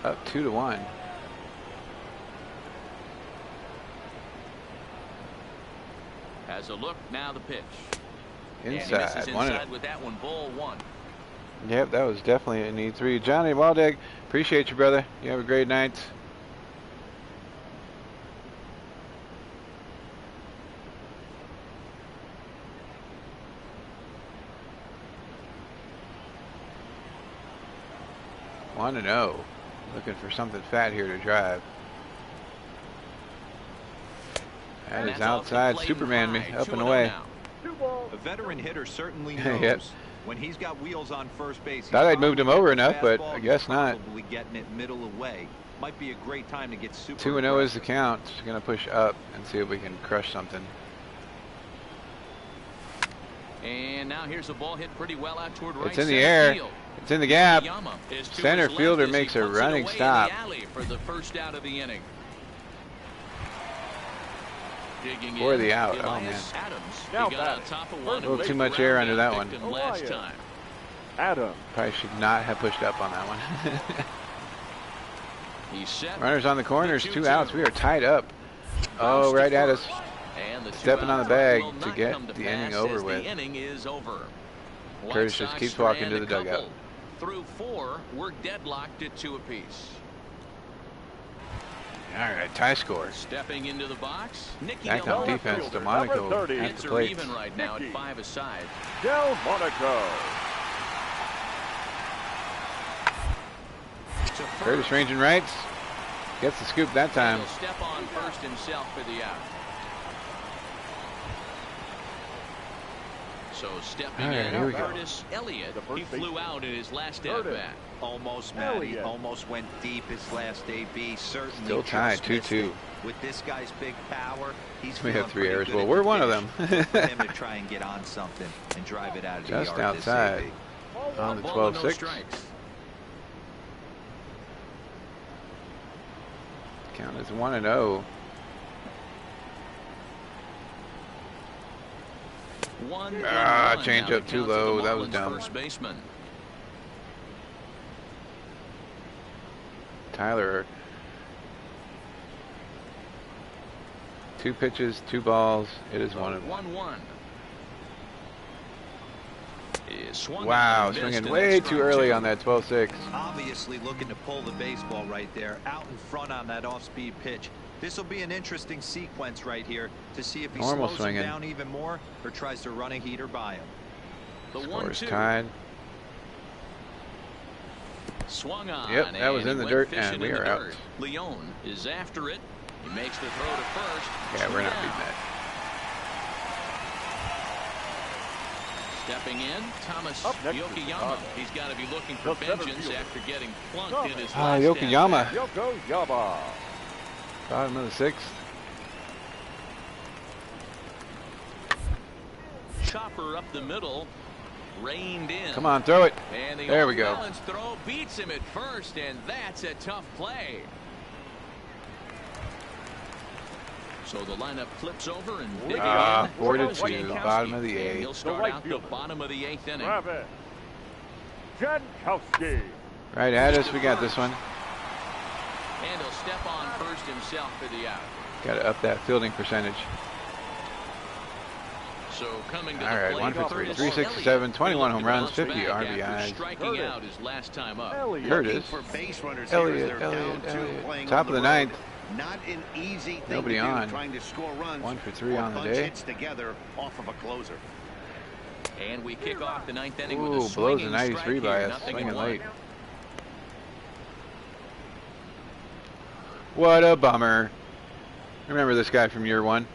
Up 2-1. Has a look, now the pitch. Inside. And he misses One inside with that one, ball one. Yep, that was definitely an E3. Johnny Waldeck, appreciate you, brother. You have a great night. Want to know. Looking for something fat here to drive. That And is that's off the outside plate Superman me, high, up and 2-0 away. now. A veteran hitter certainly Yep. knows when he's got wheels on first base. Thought I'd moved him over enough, but fastball, I guess not. Probably getting it middle away. Might be a great time to get super 2-0 is the aggressive. count. Going to push up and see if we can crush something. And now here's a ball hit pretty well out toward right It's in the center air. field. It's in the gap. Yama is to Center his left fielder as he makes a puts it running away in stop. the alley for the first out of the inning. Digging For in, the out. Oh, Elias man. Adams. Now He got on batting. top of A one. little too much air under that one. Last Elias. time. Adams. Probably should not have pushed up on that one. He's set. Runners on the corners, The 2 2-2. outs. We are tied up. Oh, right at us. And the Stepping on the two-out bag will to not get come to the inning pass over as with. The inning is over. Curtis White just Sox keeps walking strand to the a couple. dugout. Through 4, we're deadlocked at 2 apiece. All right, tie score. Stepping into the box, Nicky Back on Delmonico. defense, Number DeMonico 30. at Heads the are plate. even right now at Nicky. 5 aside. Delmonico. To first. Curtis ranging rights. Gets the scoop that time. He'll step on first himself for the out. So stepping All right, in, here we go. Curtis Elliott. The first He flew baseman. out in his last Curtis. at-bat. Almost, Matty. Elliott. Almost went deep his last AB. Certainly Still tied, just missed 2-2. it. With this guy's big power, he's We had feeling 3 pretty errors. good Well, at we're the one of finish. them. For him to try and get on something and drive it out of the Just yard this outside. AB. On the Ball and no 12-6. strikes. Count is 1-0. 1-1 change now up the too count to the low. That was Marlins dumb. First baseman. Tyler. 2 pitches, 2 balls. It is 1-1. 1-1. Is swung Wow, on and missed, swinging and way that's too strike early 2. on that 12-6. Obviously looking to pull the baseball right there, out in front on that off-speed pitch. This will be an interesting sequence right here to see if he Normal slows swinging. him down even more or tries to run a heater by him. The Scores 1-2. tied. Swung on. Yep, that was and in he the went dirt, fishing and we in the are out. dirt. Leone is after it. He makes the throw to first. Yeah, we're not Two beating down. that. Stepping in, Thomas Up next is Yokoyama. Chicago. He's got to be looking for The center vengeance fielder. after getting plunked Thomas. in his Ah, last Yokoyama. at-bat. Yokoyama. Bottom of the 6th. Chopper up the middle, reined in. Come on, throw it. And the There we go. off-balance throw beats him at first, and that's a tough play. So the lineup flips over and digging in. 4-2, Jankowski. bottom of the And 8th. he'll start right out the fielder. bottom of the 8th inning. Travis. Jankowski. Right at us, we got this one. And he'll step on first himself for the out. Got to up that fielding percentage. So coming to All the right, plate, 1 for 3, Curtis 367, 21 home Elliott runs, 50 back after RBIs. striking Curtis. out his last time up. Elliott. Curtis. For base runners here as Elliott, they're down Elliott, 2 Elliott. playing Top on of the road. 9th. Not an easy thing Nobody to do, on. trying to score runs 1 for 3 or on the bunch day. hits together off of a closer. And we kick off the 9th inning with a Ooh, blows a swinging 93 strike by here, us, 0-1. swinging late. What a bummer. Remember this guy from year one?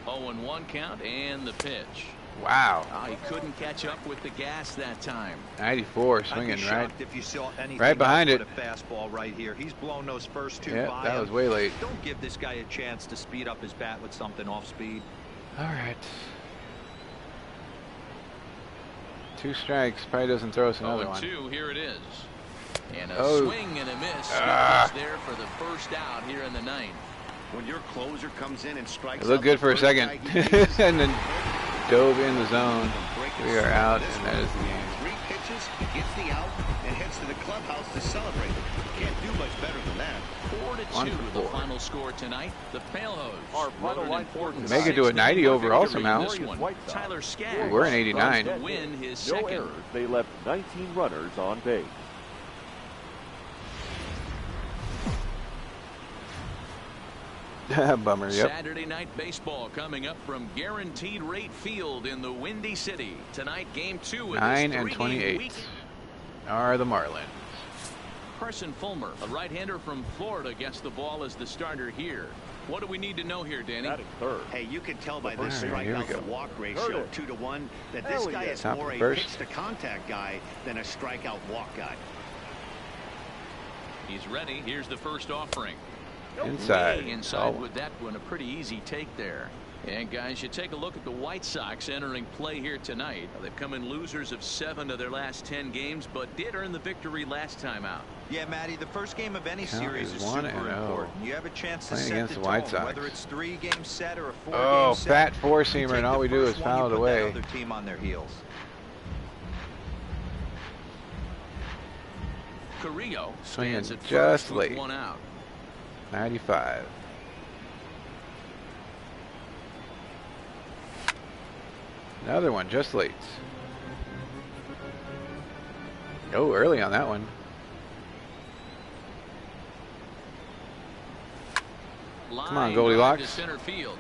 0-1 count and the pitch. Wow. Oh, he couldn't catch up with the gas that time. 94 swinging I'd be right. shocked if you saw anything right behind else it. but a fastball right here. He's blown those first two Yeah, by that him. was way late. Don't give this guy a chance to speed up his bat with something off speed. All right. 2 strikes. Probably doesn't throw us another one. 0-2, here it is. And a Oh. swing and a miss. Is there for the first out here in the 9th. When your closer comes in and strikes It looked out good the for a first second. guy he faces, And then dove in the zone. We are out, and that is the game. 3 pitches, he gets the out, and heads to the clubhouse to celebrate. Can't do much better than that. 4-2 1 for the 4. final score tonight. The Pale Our Hose final rode an line important for Make it to a 90 6-0 overall victory in somehow. this one. Tyler Skaggs We're in 89. to win his No second. errors. They left 19 runners on base. Bummer, yep. Saturday night baseball coming up from Guaranteed Rate Field in the Windy City. Tonight, game 2 of 9 this and 3-game 28 week. are the Marlins. Carson Fulmer, a right-hander from Florida, gets the ball as the starter here. What do we need to know here, Danny? Batting third. Hey, you can tell by this All right, here we strikeout go. to walk Heard ratio it. 2-to-1 that this Hell guy yeah. is Top more of a first. pitch to contact guy than a strikeout walk guy. He's ready. Here's the first offering. Inside. Way inside with that one. A pretty easy take there. And guys, you take a look at the White Sox entering play here tonight. They've come in losers of 7 of their last 10 games, but did earn the victory last time out. Yeah, Matty, the first game of any Count series is is 1-0. super important. You have a chance to Playing set against the the White tone, Sox. whether it's 3-game set or a 4-game Oh, set. fat You four-seamer, take and all the we do is first one, foul it you put away. that other team on their heels. Carrillo Swinging stands at just first with late. 1 out. 95. Another one, just late. Oh, early on that one. Come on, Line Goldilocks. drive to center field.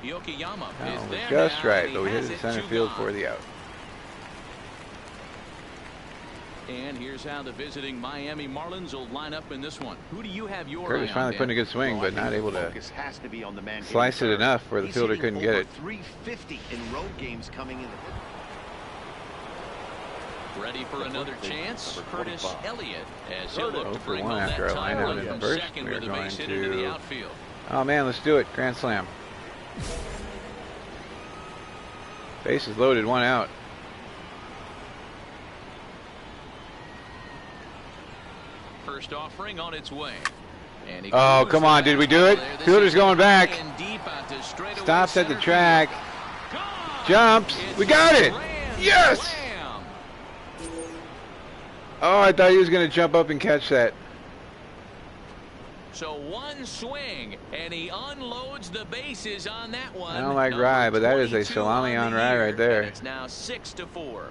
Yokoyama That is one was there just now, right, and but we he hit has it it center 2 field gone. for the out. And here's how the visiting Miami Marlins will line up in this one. Who do you have your Curtis eye on, finally Dan? putting a good swing, Well, I but think not the able to focus has to be on the man slice it hitting third. enough where the He's fielder hitting couldn't get over it. 350 in road games coming into. Ready for another chance. number Curtis 25. Elliott as he'll look 0 to for bring 1 home that after our line tie out run in from first. second We are with a going base hit into the to... outfield. Oh man, let's do it. Grand slam. Bases loaded, 1 out. First offering on its way. And he Oh, cruised come on, the did we bat do it? there. This Fielder's is going high back. and deep out to straightaway Stops at the center track. field. Gone! Jumps. It's We got it. grand Yes! slam. Oh, I thought he was going to jump up and catch that. So one swing, and he unloads the bases on that one. I don't like Number rye, but that is a 22 salami on the rye year, right there. and it's now 6-4.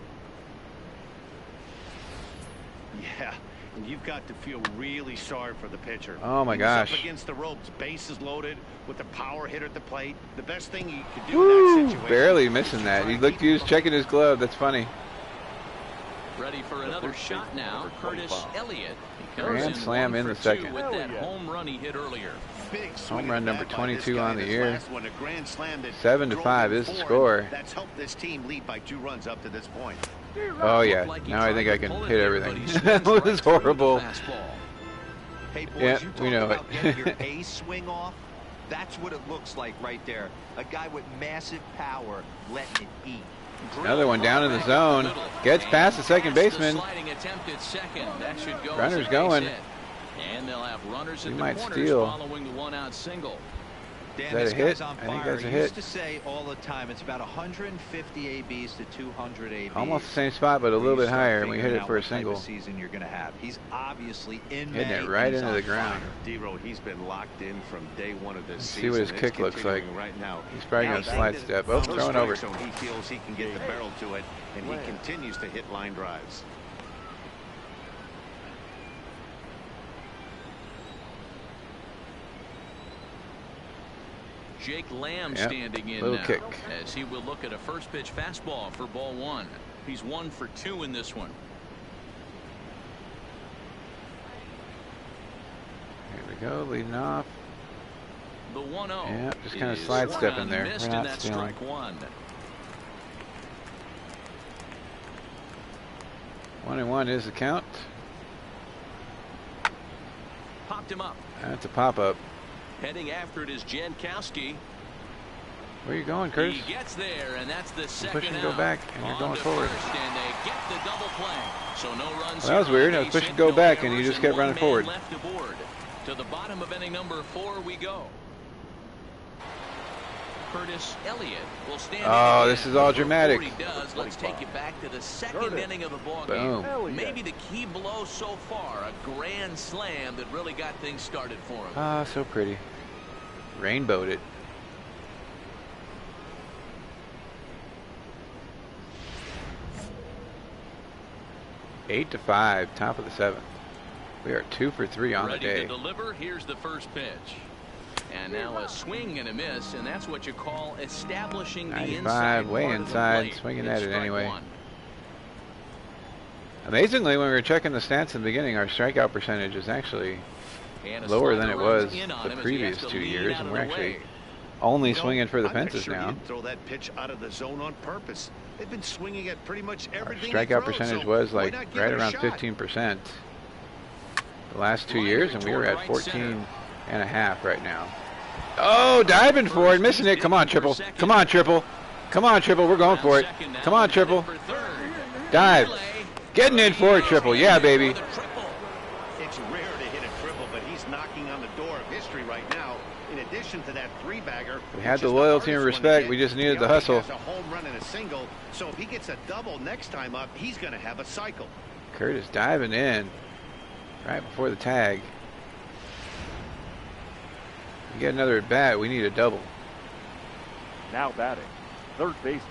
Yeah, and you've got to feel really sorry for the pitcher. Oh, my He was up gosh. against the ropes, bases loaded, with the power hitter at the plate. The best thing you could do in Woo! that situation. Barely is missing to that. try He and looked, keep he was him checking his glove. That's funny. Ready for another first shot baseman, now. number Curtis 25. Elliott. He Grand comes in slam 1 in for the second. 2 with Hell that yeah. home run he hit earlier. Big swing Home run at the number bat by this 22 guy on in the his year. last one, a grand slam that 7-5 drove him is the forward. score. That's helped this team lead by 2 runs up to this point. Oh, yeah. Looked like he Now I tried think to I can pull it hit there, everything. but he That swings was right through the horrible. fastball. Hey, boys, Yeah, you we talk know about it. getting your A swing off. That's what it looks like right there. A guy with massive power letting it eat. Another one down in the Back zone. up the middle. Gets past the second Past the baseman. sliding attempt at second. That should go as a Runner's base going. hit. And they'll have runners We in the might corners steal. following the 1-out single. Dan, Is that this a guy's hit? on I think fire. that's a He used hit. to say all the time, it's about 150 ABs to 200 ABs. Almost the same spot, but a little bit higher, and we hit it for a single. Season you're going to have. He's obviously in Hitting it May, right and he's into on the ground. fire. D-Row, he's been locked in from day 1 of this Let's season. see what his It's kick looks like. continuing right now. He's probably Now going to he's slide into step. the Oh, first throwing over. strike zone. He feels he can get the barrel to it, and he continues to hit line drives. Jake Lamb Yep, standing in little now, kick. as he will look at a first pitch fastball for ball one. He's 1 for 2 in this one. Here we go, leading off. The 1-0. Yeah, just kind of is sidestepping swung there. on, missed, We're and not that's stealing. strike one. 1-1 is the count. Popped him up. That's a pop-up. Heading after it is Jankowski. Where you going, Curtis? He gets there, and that's the You're second pushing to out. go back, and you're On going to forward. First, and they get the double play. So no runs. Well, that was here on weird. the I was base pushing hit, to go no back, and you errors, just kept running one man forward. Left aboard. To the bottom of inning number 4 we go. Curtis Elliott will stand Oh, in this again. is all Before dramatic. he does, let's take you back to the second Curtis. inning of the ball Boom. game. Maybe the key blow so far, a grand slam that really got things started for him. Ah, so pretty. Rainbowed it. Eight to 5, top of the 7th. We are 2 for 3 on the Ready day. to deliver. Here's the first pitch. And now a swing and a miss, and that's what you call establishing the 95, inside way part of the inside, plate. swinging It's at it strike anyway. one. Amazingly, when we were checking the stats in the beginning, our strikeout percentage is actually And a lower than it slider runs was in on the him as he previous has to 2 lean years, out and of we're the actually way. only You know, swinging for the I'm not fences sure he now. didn't throw that pitch out of the zone on purpose. They've been swinging at pretty much Our everything. strikeout he throws, percentage so was why like not give right it a around shot? 15% the last 2 Liner years, and we were toward at right 14.5 right now. Oh, diving for it, missing it. Come on, triple. Come on, triple. Come on, triple. We're going for it. Come on, triple. Dive. Getting in for it, triple. Yeah, baby. It's rare to hit a triple, but he's knocking on the door of history right now. In addition to that three-bagger, We had which the is loyalty and hardest one to respect. get, We just needed he the already hustle. has a home run and a single, so if he gets a double next time up, he's going to have a cycle. Curtis diving in right before the tag. You get another at bat, we need a double. Now batting, third baseman.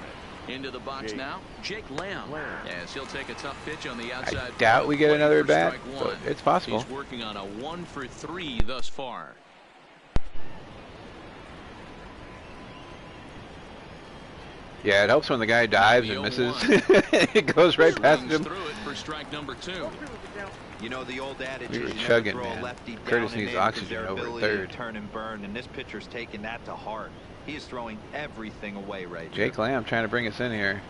Into the box Jake. now, Jake Lamb. As he'll take a tough pitch on the outside. I doubt we get plate another for at bat, strike but one. it's possible. He's working on a 1 for 3 thus far. Yeah, it helps when the guy dives and misses. It goes right past Runs him. through it for strike number 2. You know, the old adage We is were you never chugging, throw man. a lefty Curtis down and needs in 'cause oxygen their over ability third. to turn and burn, and this pitcher's taking that to heart. He is throwing everything away right Jake here. Lamb trying to bring us in here.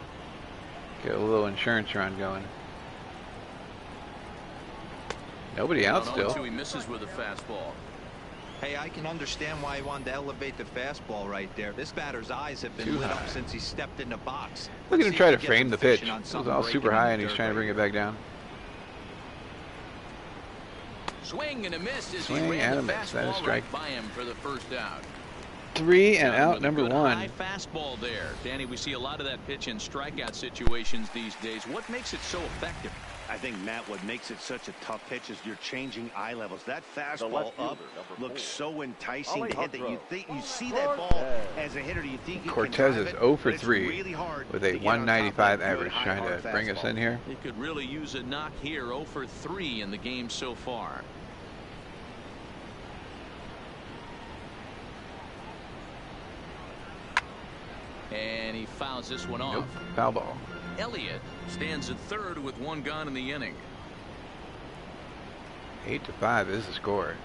Get a little insurance run going. Nobody out On still. 0-2, he misses with a fastball. Hey, I can understand why he wanted to elevate the fastball right there. This batter's eyes have been Too lit high. up since he stepped in the box. Look at Let's him see try if to he gets frame him the pitch. fishing on It was something all breaking super in high, the and he's dirt trying to bring right it back down. Swing and a miss as Swing he ran and a the miss. That is fastball strike. right by him for the first out. 3 and Down out, with a number good 1. High fastball there. Danny, we see a lot of that pitch in strikeout situations these days. What makes it so effective? I think, Matt, what makes it such a tough pitch is you're changing eye levels. That fastball left up fielder, number looks 4. so enticing to hit that you Alejandro. think you see that ball as a hitter, you think you Cortez can drive is it, 0 for but it's 3 really hard with to a get on top of that 195 good, average, high, trying hard to bring us fastball. in here. He could really use a knock here. 0 for 3 in the game so far. And he fouls this one off. Nope, foul ball. Elliott stands at third with 1 gone in the inning. 8 to 5 is the score.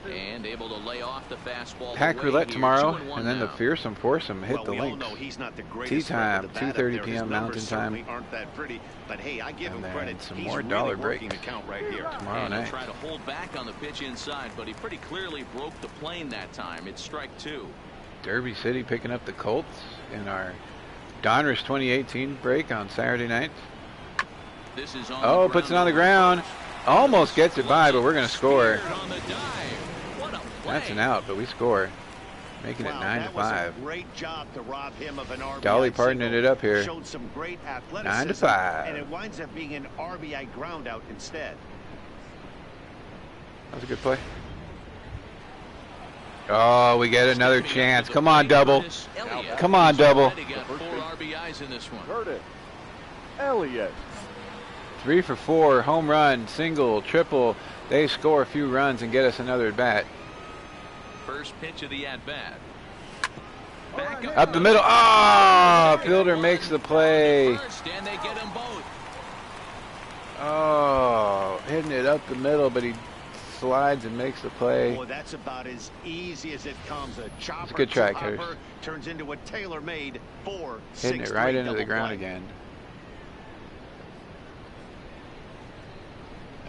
And able to lay off the fastball. Pack away roulette here. tomorrow, 2-1 and then the now. fearsome foursome hit Well, the we all links. know he's not the Tea greatest threat time, with the bat up 2:30 there. His p.m. numbers Mountain time. certainly aren't that pretty, but hey, I give And him then credit. some He's more really dollar working breaks the count right here. tomorrow And he'll night. try to hold back on the pitch inside, but he pretty clearly broke the plane that time. It's strike 2. Derby City picking up the Colts in our Donruss 2018 break on Saturday night. This is on Oh, the puts it ground on the over ground. first. Almost gets it by, but we're going to score. Speared on the dive. What a play. That's an out, but we score. Making it Wow, 9 to that was a 5. great job to rob him of an RBI Dolly partnering single. it up here. Showed some great 9 to athleticism, 5. and it winds up being an RBI ground out instead. That was a good play. Oh, we get another chance. Come on, double. Come on, double. He got 4 RBIs in this one. Curtis Elliott. 3 for 4, home run, single, triple. They score a few runs and get us another at bat. First pitch of the at-bat. Up the middle. Oh, fielder makes the play. First, and they get them both. Oh, hitting it up the middle, but he slides and makes the play. Boy, that's about as easy as it comes. A chopper, a good try, chopper Curtis. turns into a tailor-made 4-6-3 Hitting it right into the double ground play. again.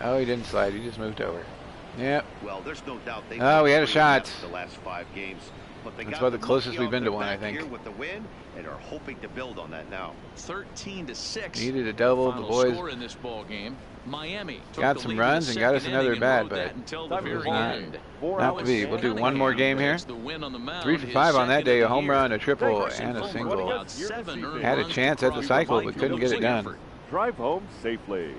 Oh, he didn't slide. He just moved over. Yep. Well, there's no doubt they. Oh, we had a shot. The last 5 games, but they That's got about the monkey closest we've off been their to one, I back think. here with the win, and are hoping to build on that now. 13-6. Needed a double. The Final boys score in this ball game. Miami took got the some lead runs in and the got us second another inning bat, and rode but that until the Time to very move on. end. not to be. We'll do one more game here. The win on the mound, 3 for his 5 on that second day. of A the home year. run, a triple, Jefferson and a Fulmer single. allowed 7 earned Had a runs chance to at the Crosby cycle, for but couldn't get it losing done. effort. Drive home safely.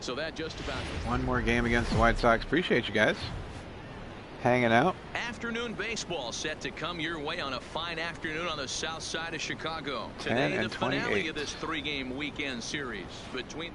So that just about One more game against the White Sox. Appreciate you guys hanging out. afternoon baseball set to come your way on a fine afternoon on the south side of Chicago. 10 Today, and the finale 28. of this 3-game weekend series between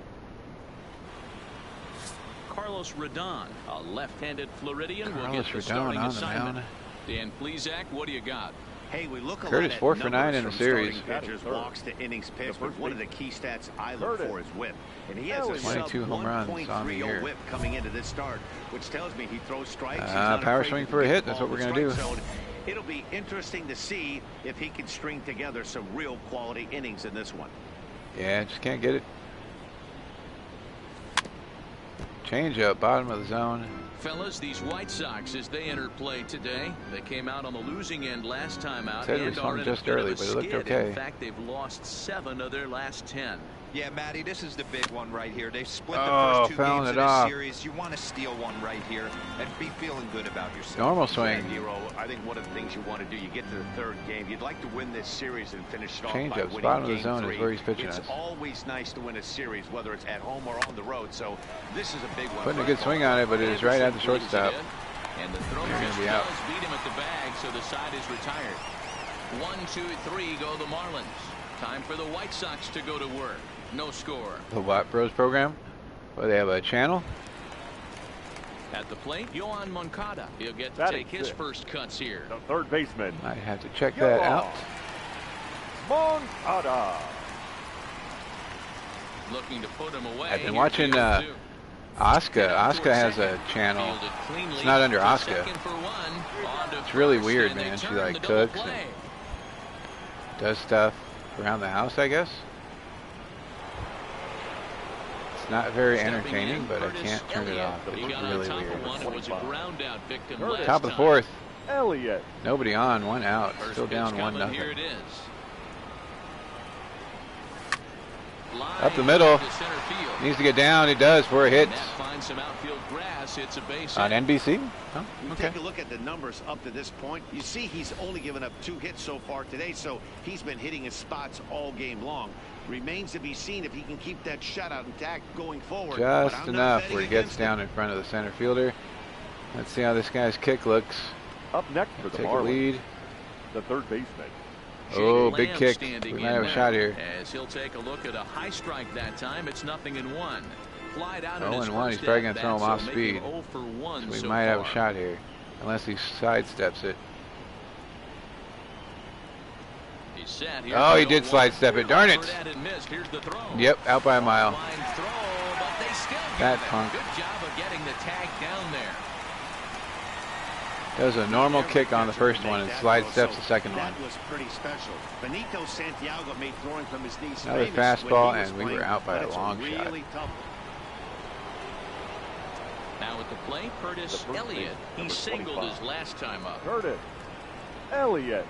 Carlos Rodon, a left-handed Floridian, will Carlos get the Rodon starting on the assignment. mound. Dan Plesac, what do you got? Hey, we look a Curtis, lot at 4 for 9 numbers in the from series. starting pitchers, walks to innings pitched, but one of the key stats I look Curtis. for is whip. And he has a 22 home runs on the sub-1.30 year. whip coming into this start, which tells me he throws strikes. He's Power not afraid swing to for a get hit. the That's ball what in we're the gonna strike do. zone. It'll be interesting to see if he can string together some real quality innings in this one. Yeah, just can't get it. Change up, bottom of the zone. Fellas, these White Sox, as they enter play today, they came out on the losing end last time out Said we and swung are in just a bit early, of a but it looked skid. okay. In fact, they've lost 7 of their last 10. Yeah, Matty, this is the big one right here. They've split the Oh, first 2 fouling games it of this off. series. You want to steal one right here and be feeling good about yourself. Normal swing. Hero, I think one of the things you want to do, you get to the 3rd game, you'd like to win this series and finish it off Change by ups, winning bottom of the game zone is 3. where he's pitching It's us. always nice to win a series, whether it's at home or on the road. So this is a big one. Putting a good swing on it, but it is right at the shortstop. And the throw They're gonna pitch be out. does beat him at the bag, so the side is retired. 1, 2, 3 go the Marlins. Time for the White Sox to go to work. No score. The Watt Bros program. Well, they have a channel. At the plate, Yohan Moncada. He'll get to Batting take his 6. first cuts here. The third baseman. I have to check that out. Moncada. Looking to put him away. I've been Here's watching, the 0-2. Oscar. Oscar has a Second, channel. fielded cleanly It's not under for Oscar. second for one. On to It's really first, weird, and they man. She turn like the double cooks play. and does stuff around the house, I guess. It's not very Stepping entertaining, in, but I Curtis can't turn it Elliott. off. He It's got on really top weird. of one and was a ground out victim Curtis. last Top of the time. 4th. Elliott. Nobody on, 1 out. First Still pitch down coming, 1-0. Here it is. Up the middle. To center field. Needs to get down. It does for a And hit that finds some outfield grass. It's a base on hit. NBC. Oh, You okay. take a look at the numbers up to this point. You see he's only given up 2 hits so far today, so he's been hitting his spots all game long. Remains to be seen if he can keep that shutout intact going forward. But Just I'm not enough betting where he gets against down in front of the center fielder. Let's see how this guy's kick looks. Up next for the Take a Marlins. lead. The third baseman. Oh, Jake big Lamb kick. standing We in might have a now. shot here. As he'll take a look at a high strike that time. It's 0-1. Flied out in his 0-1. He's first probably going to at throw him bat, off so make speed. him 0 for 1 So we so might have a far. shot here. Unless he sidesteps it. He's set. Here's Oh, the he did 0-1. sidestep it. Darn it. Offered at and missed. Here's the throw. Yep, out by a mile. Line throw, but they still That get it. punk. Good job of getting the tag down there. That was a normal kick on the first one and slide steps the second one. That was pretty special. Benito Santiago made throwing from his knees Another famous when fastball, he was and we were playing, out by but a it's long shot. really tough. Now at the plate, Curtis The first Elliott. base, He number singled 25. his last time up. Curtis Elliott.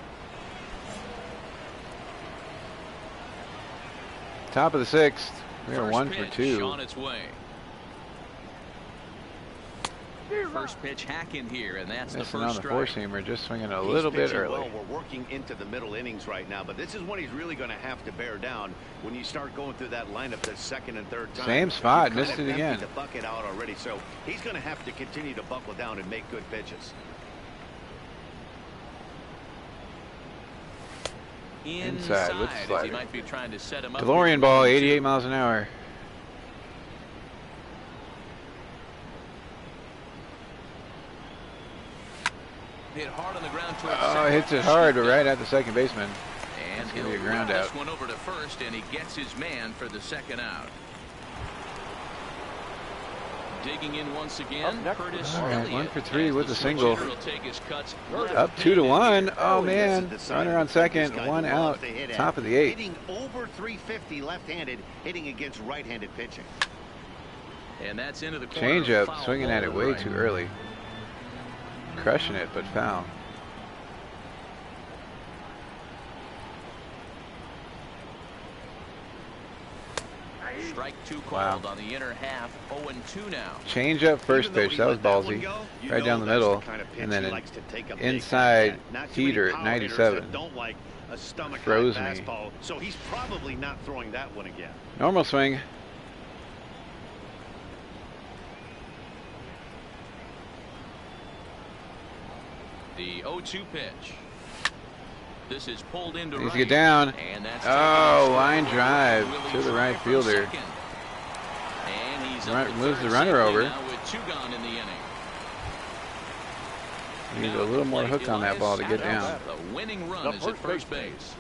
Top of the 6th. We are First 1 for pitch 2. on its way. First pitch hack in here, and that's the Missing on first the strike. four-seamer, just swinging a He's little bit pitching early. well. We're working into the middle innings right now, but this is when he's really going to have to bear down when you start going through that lineup the second and third time. Same spot, You've missed kind it of again. emptied the bucket out already, so he's going to have to continue to buckle down and make good pitches. Inside with the as he slider. might be trying to set him up. DeLorean ball, 88 miles an hour. Hit hard on the ground towards Oh, hits it hard, but right at the second baseman. And It's gonna be a he'll ground roll out. this one over to first, and he gets his man for the second out. Digging in once again, Curtis All right, Elliott. 1 for 3 as with the the single. switch hitter will take his cuts Up 2-1. Oh man, runner on second, one out, top of the 8th. Hitting over 350 left-handed, hitting against right-handed pitching. And that's into the corner. Change up, Foul swinging at ball it to way right. too early. Crushing it, but foul. Strike 2 Wow. called on the inner half. 0-2 now. Change up first pitch, that was ballsy. Right down the middle, and then an inside heater at 97. Froze me. So he's probably not throwing that one again. Normal swing. The 0-2 pitch. This is pulled into Needs right. to get down. And that's Oh, line drive to the right fielder. And he's Moves the runner over. now with 2 gone in the inning. Needs a little more hook on that ball to get down. The winning run is at first base.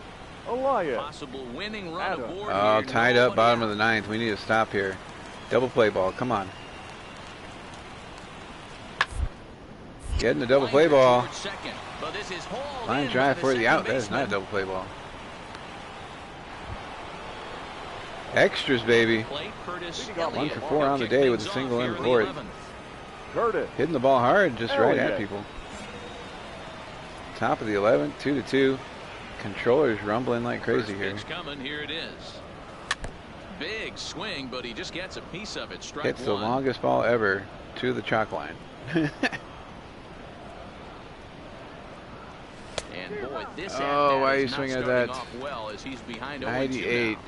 Elias. Possible winning run aboard Oh, here. tied up, Nobody bottom out. of the 9th. We need to stop here. Double play ball, come on. Getting the double play ball. Second, but this is hauled Line in drive by the for the second out. That is not a baseman. double play ball. Extras, baby. Play Curtis 1 Elliott. for 4 on the Kick day with a things single off in here the in the 4th. 11th. Curtis. Hitting the ball hard, just right at Elliott. people. Top of the 11th, 2-2. Controllers rumbling like crazy First here. pitch coming, here it is. Big swing, but he just gets a piece of it. Strike Hits the one. longest ball ever to the chalk line. And boy, this Oh, at-bat why are is you not swinging at starting that? off well as he's behind 0-2 98. now.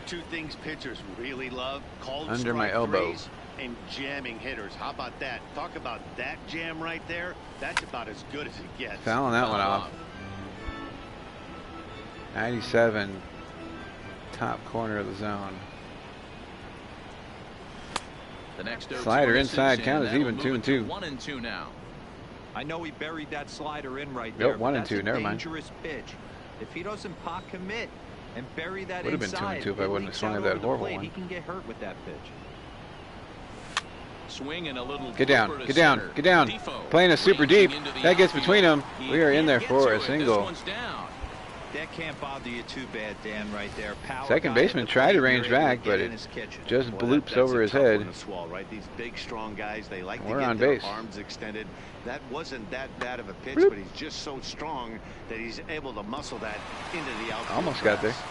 Two things pitchers really love: called Under my strike elbow. threes and jamming hitters. How about that? Talk about that jam right there. That's about as good as it gets. Fouling that one off. 97. Top corner of the zone. The next 0-2 Slider misses, inside, and count is that'll even, move 2 it and to 2. 1-2 now. I know he buried that slider in right Nope, there. 1 and That's 2, a never mind. dangerous pitch. If he doesn't pot commit and bury that Would've been 2 and inside, 2 if I it wouldn't have leaks swung out at that over the horrible plate. one. He can get hurt with that pitch. Swing and a little Get down, flipper to get down, center. get down. Defoe Playing a super ranging deep. into the That gets outfield. between them. He We are in can't there get for to a it. single. This one's down. That can't bother you too bad, Dan, right there. Power Second guy at baseman the tried to plate, range you're able to back, get but in it his kitchen. just Boy, bloops that's over a his tough head. one to swallow, right? These big, strong guys, they like We're to on get their base. arms extended. That wasn't that bad of a pitch, Bloop. but he's just so strong that he's able to muscle that into the outfield. Almost got there. grass.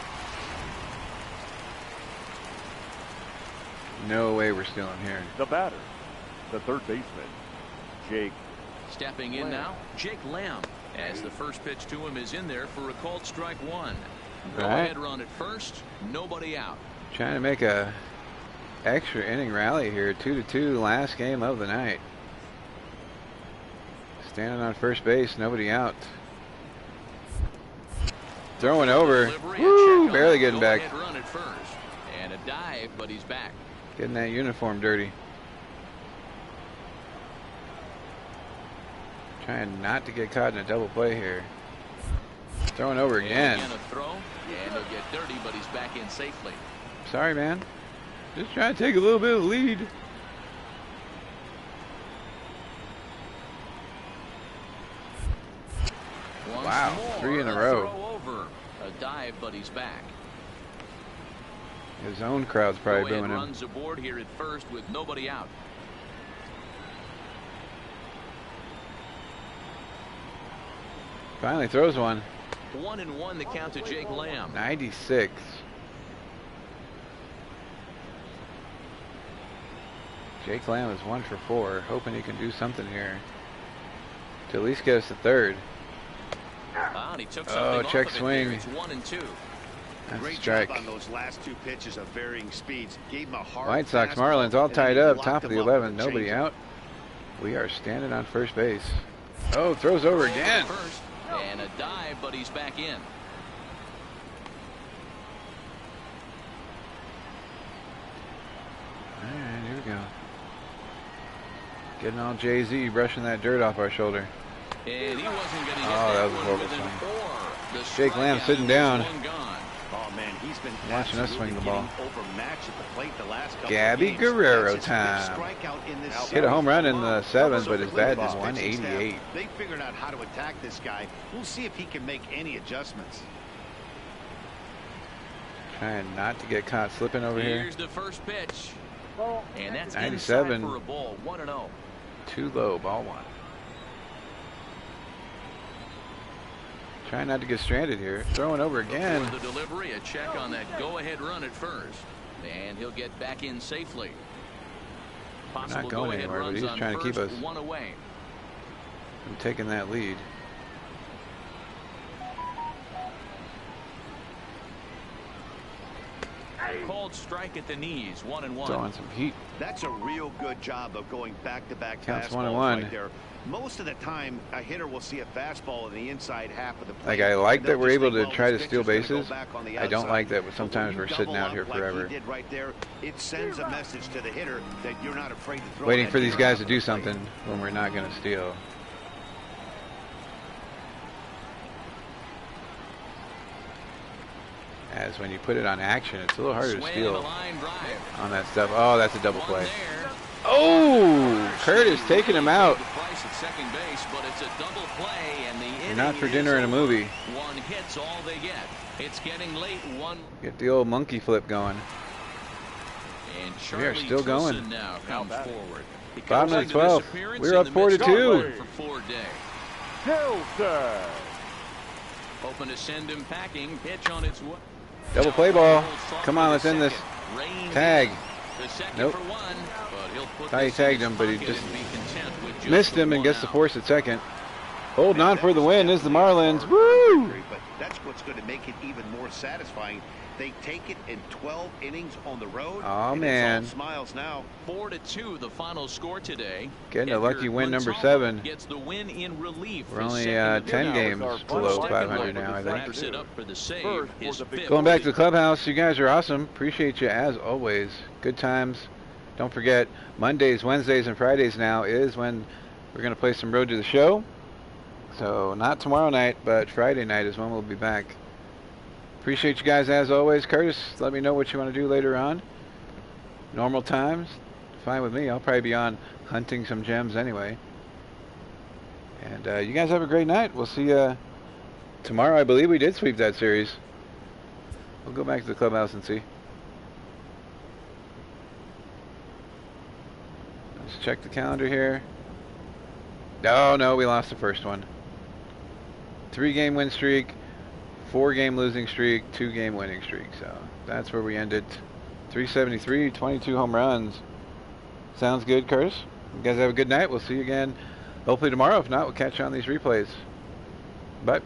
No way we're stealing here. The batter. The third baseman. Jake. Stepping in now, Jake Lamb, as the first pitch to him is in there for a called strike one. Go Right. ahead run at first, nobody out. Trying to make a extra inning rally here. 2-2, last game of the night. Standing on first base, nobody out. Throwing over. Delivery, a Woo, check on barely it. getting Go back. ahead run at first. And a dive, but he's back. Getting that uniform dirty. Trying not to get caught in a double play here. Throwing over again. Again a throw, and he'll get dirty, but he's back in safely. Sorry, man. Just trying to take a little bit of lead. Once Wow, more, 3 in a row. Throw over. A dive, but he's back. His own crowd's probably Go ahead booing him. runs aboard here at first with nobody out. Finally throws one. 1-1 the count to Jake Lamb. 96. Jake Lamb is 1 for 4. Hoping he can do something here to at least get us to third. And he took something off check of it swing. there. It's 1-2. That's a Great strike. job on those last two pitches of varying speeds. Gave him a hard White Sox, fastball, Marlins all and then tied he up. locked Top of him the up with 11. a Nobody changeup. out. We are standing on first base. Oh, throws over again. First, and a dive, but he's back in. All right, here we go. Getting all Jay-Z, brushing that dirt off our shoulder. And he wasn't going to hit Oh, that was a one horrible with an swing. or. The Jake Lamb strikeout sitting is down. one gone. Oh man, he's been Watching us swing the ball. overmatched at the plate the last couple Gabby of games. Guerrero That's his fifth time. strikeout in this Hit a home run in series. the seventh, but his So clearly bat is this pitching staff, 188. They figured out how to attack this guy. We'll see if he can make any adjustments. Trying not to get caught slipping over here. Here's the first pitch. And that's 97. inside for a ball. 1-0. Too low, ball one. Trying not to get stranded here. Throwing over again. Before the delivery, a check on that go-ahead run at first. And he'll get back in safely. Possible Not going go-ahead anywhere, but runs he's on trying to keep first, us one away. from taking that lead. Called strike at the knees, 1-1. Throwing some heat. That's a real good job of going back-to-back Counts fastballs 1-1. right there. Most of the time, a hitter will see a fastball in the inside half of the plate. Like, I like that we're They'll able just to think, try well, to this steal pitcher's gonna bases. go back on the I don't outside. like that But sometimes when we're you sitting double out here up like forever. he did right there, it sends a message to the hitter that you're not afraid to throw Waiting that for these hitter guys out to of do the plate. something when we're not going to steal. As when you put it on action, it's a little harder to Swing steal and a line drive. on that stuff. Oh, that's a double One play. there. Oh, Curtis taking him out. The price at second base, but it's a double play, and the inning Not for is dinner in a over. movie. One hit's all they get. It's getting late. One. Get the old monkey flip going. And We are Charlie still going. Tucson now comes forward. He Bottom comes of into the this 12th. appearance We're in up the 4-2. midst of for 4 days. Hilton. Hoping to send him packing. Pitch on its way. Double play ball. Come on, let's end this. Tag. The second Nope. for one, but he'll put Thought he this in tagged his him, but he pocket just and be content with just missed him the and one gets the out. force at second. Holding on for the win is the Marlins. Woo! But that's what's going to make it even more satisfying. They take it in 12 innings on the road. Oh, and man. It's all smiles now. 4-2, the final score today. Getting a Edgar lucky win, number Gonzalez 7. Gets the win in relief. We're his only second 10 of the year. games below 500 now, I think. Wraps it up for the save. First His for the fifth. Going back to the clubhouse, you guys are awesome. Appreciate you as always. Good times. Don't forget, Mondays, Wednesdays, and Fridays now is when we're going to play some Road to the Show. So not tomorrow night, but Friday night is when we'll be back. Appreciate you guys as always. Curtis, let me know what you want to do later on. Normal times, fine with me. I'll probably be on hunting some gems anyway. And you guys have a great night. We'll see you tomorrow. I believe we did sweep that series. We'll go back to the clubhouse and see. Let's check the calendar here. No, we lost the first one. 3-game win streak, 4-game losing streak, 2-game winning streak. So that's where we ended. 373, 22 home runs. Sounds good, Curtis. You guys have a good night. We'll see you again hopefully tomorrow. If not, we'll catch you on these replays. Bye.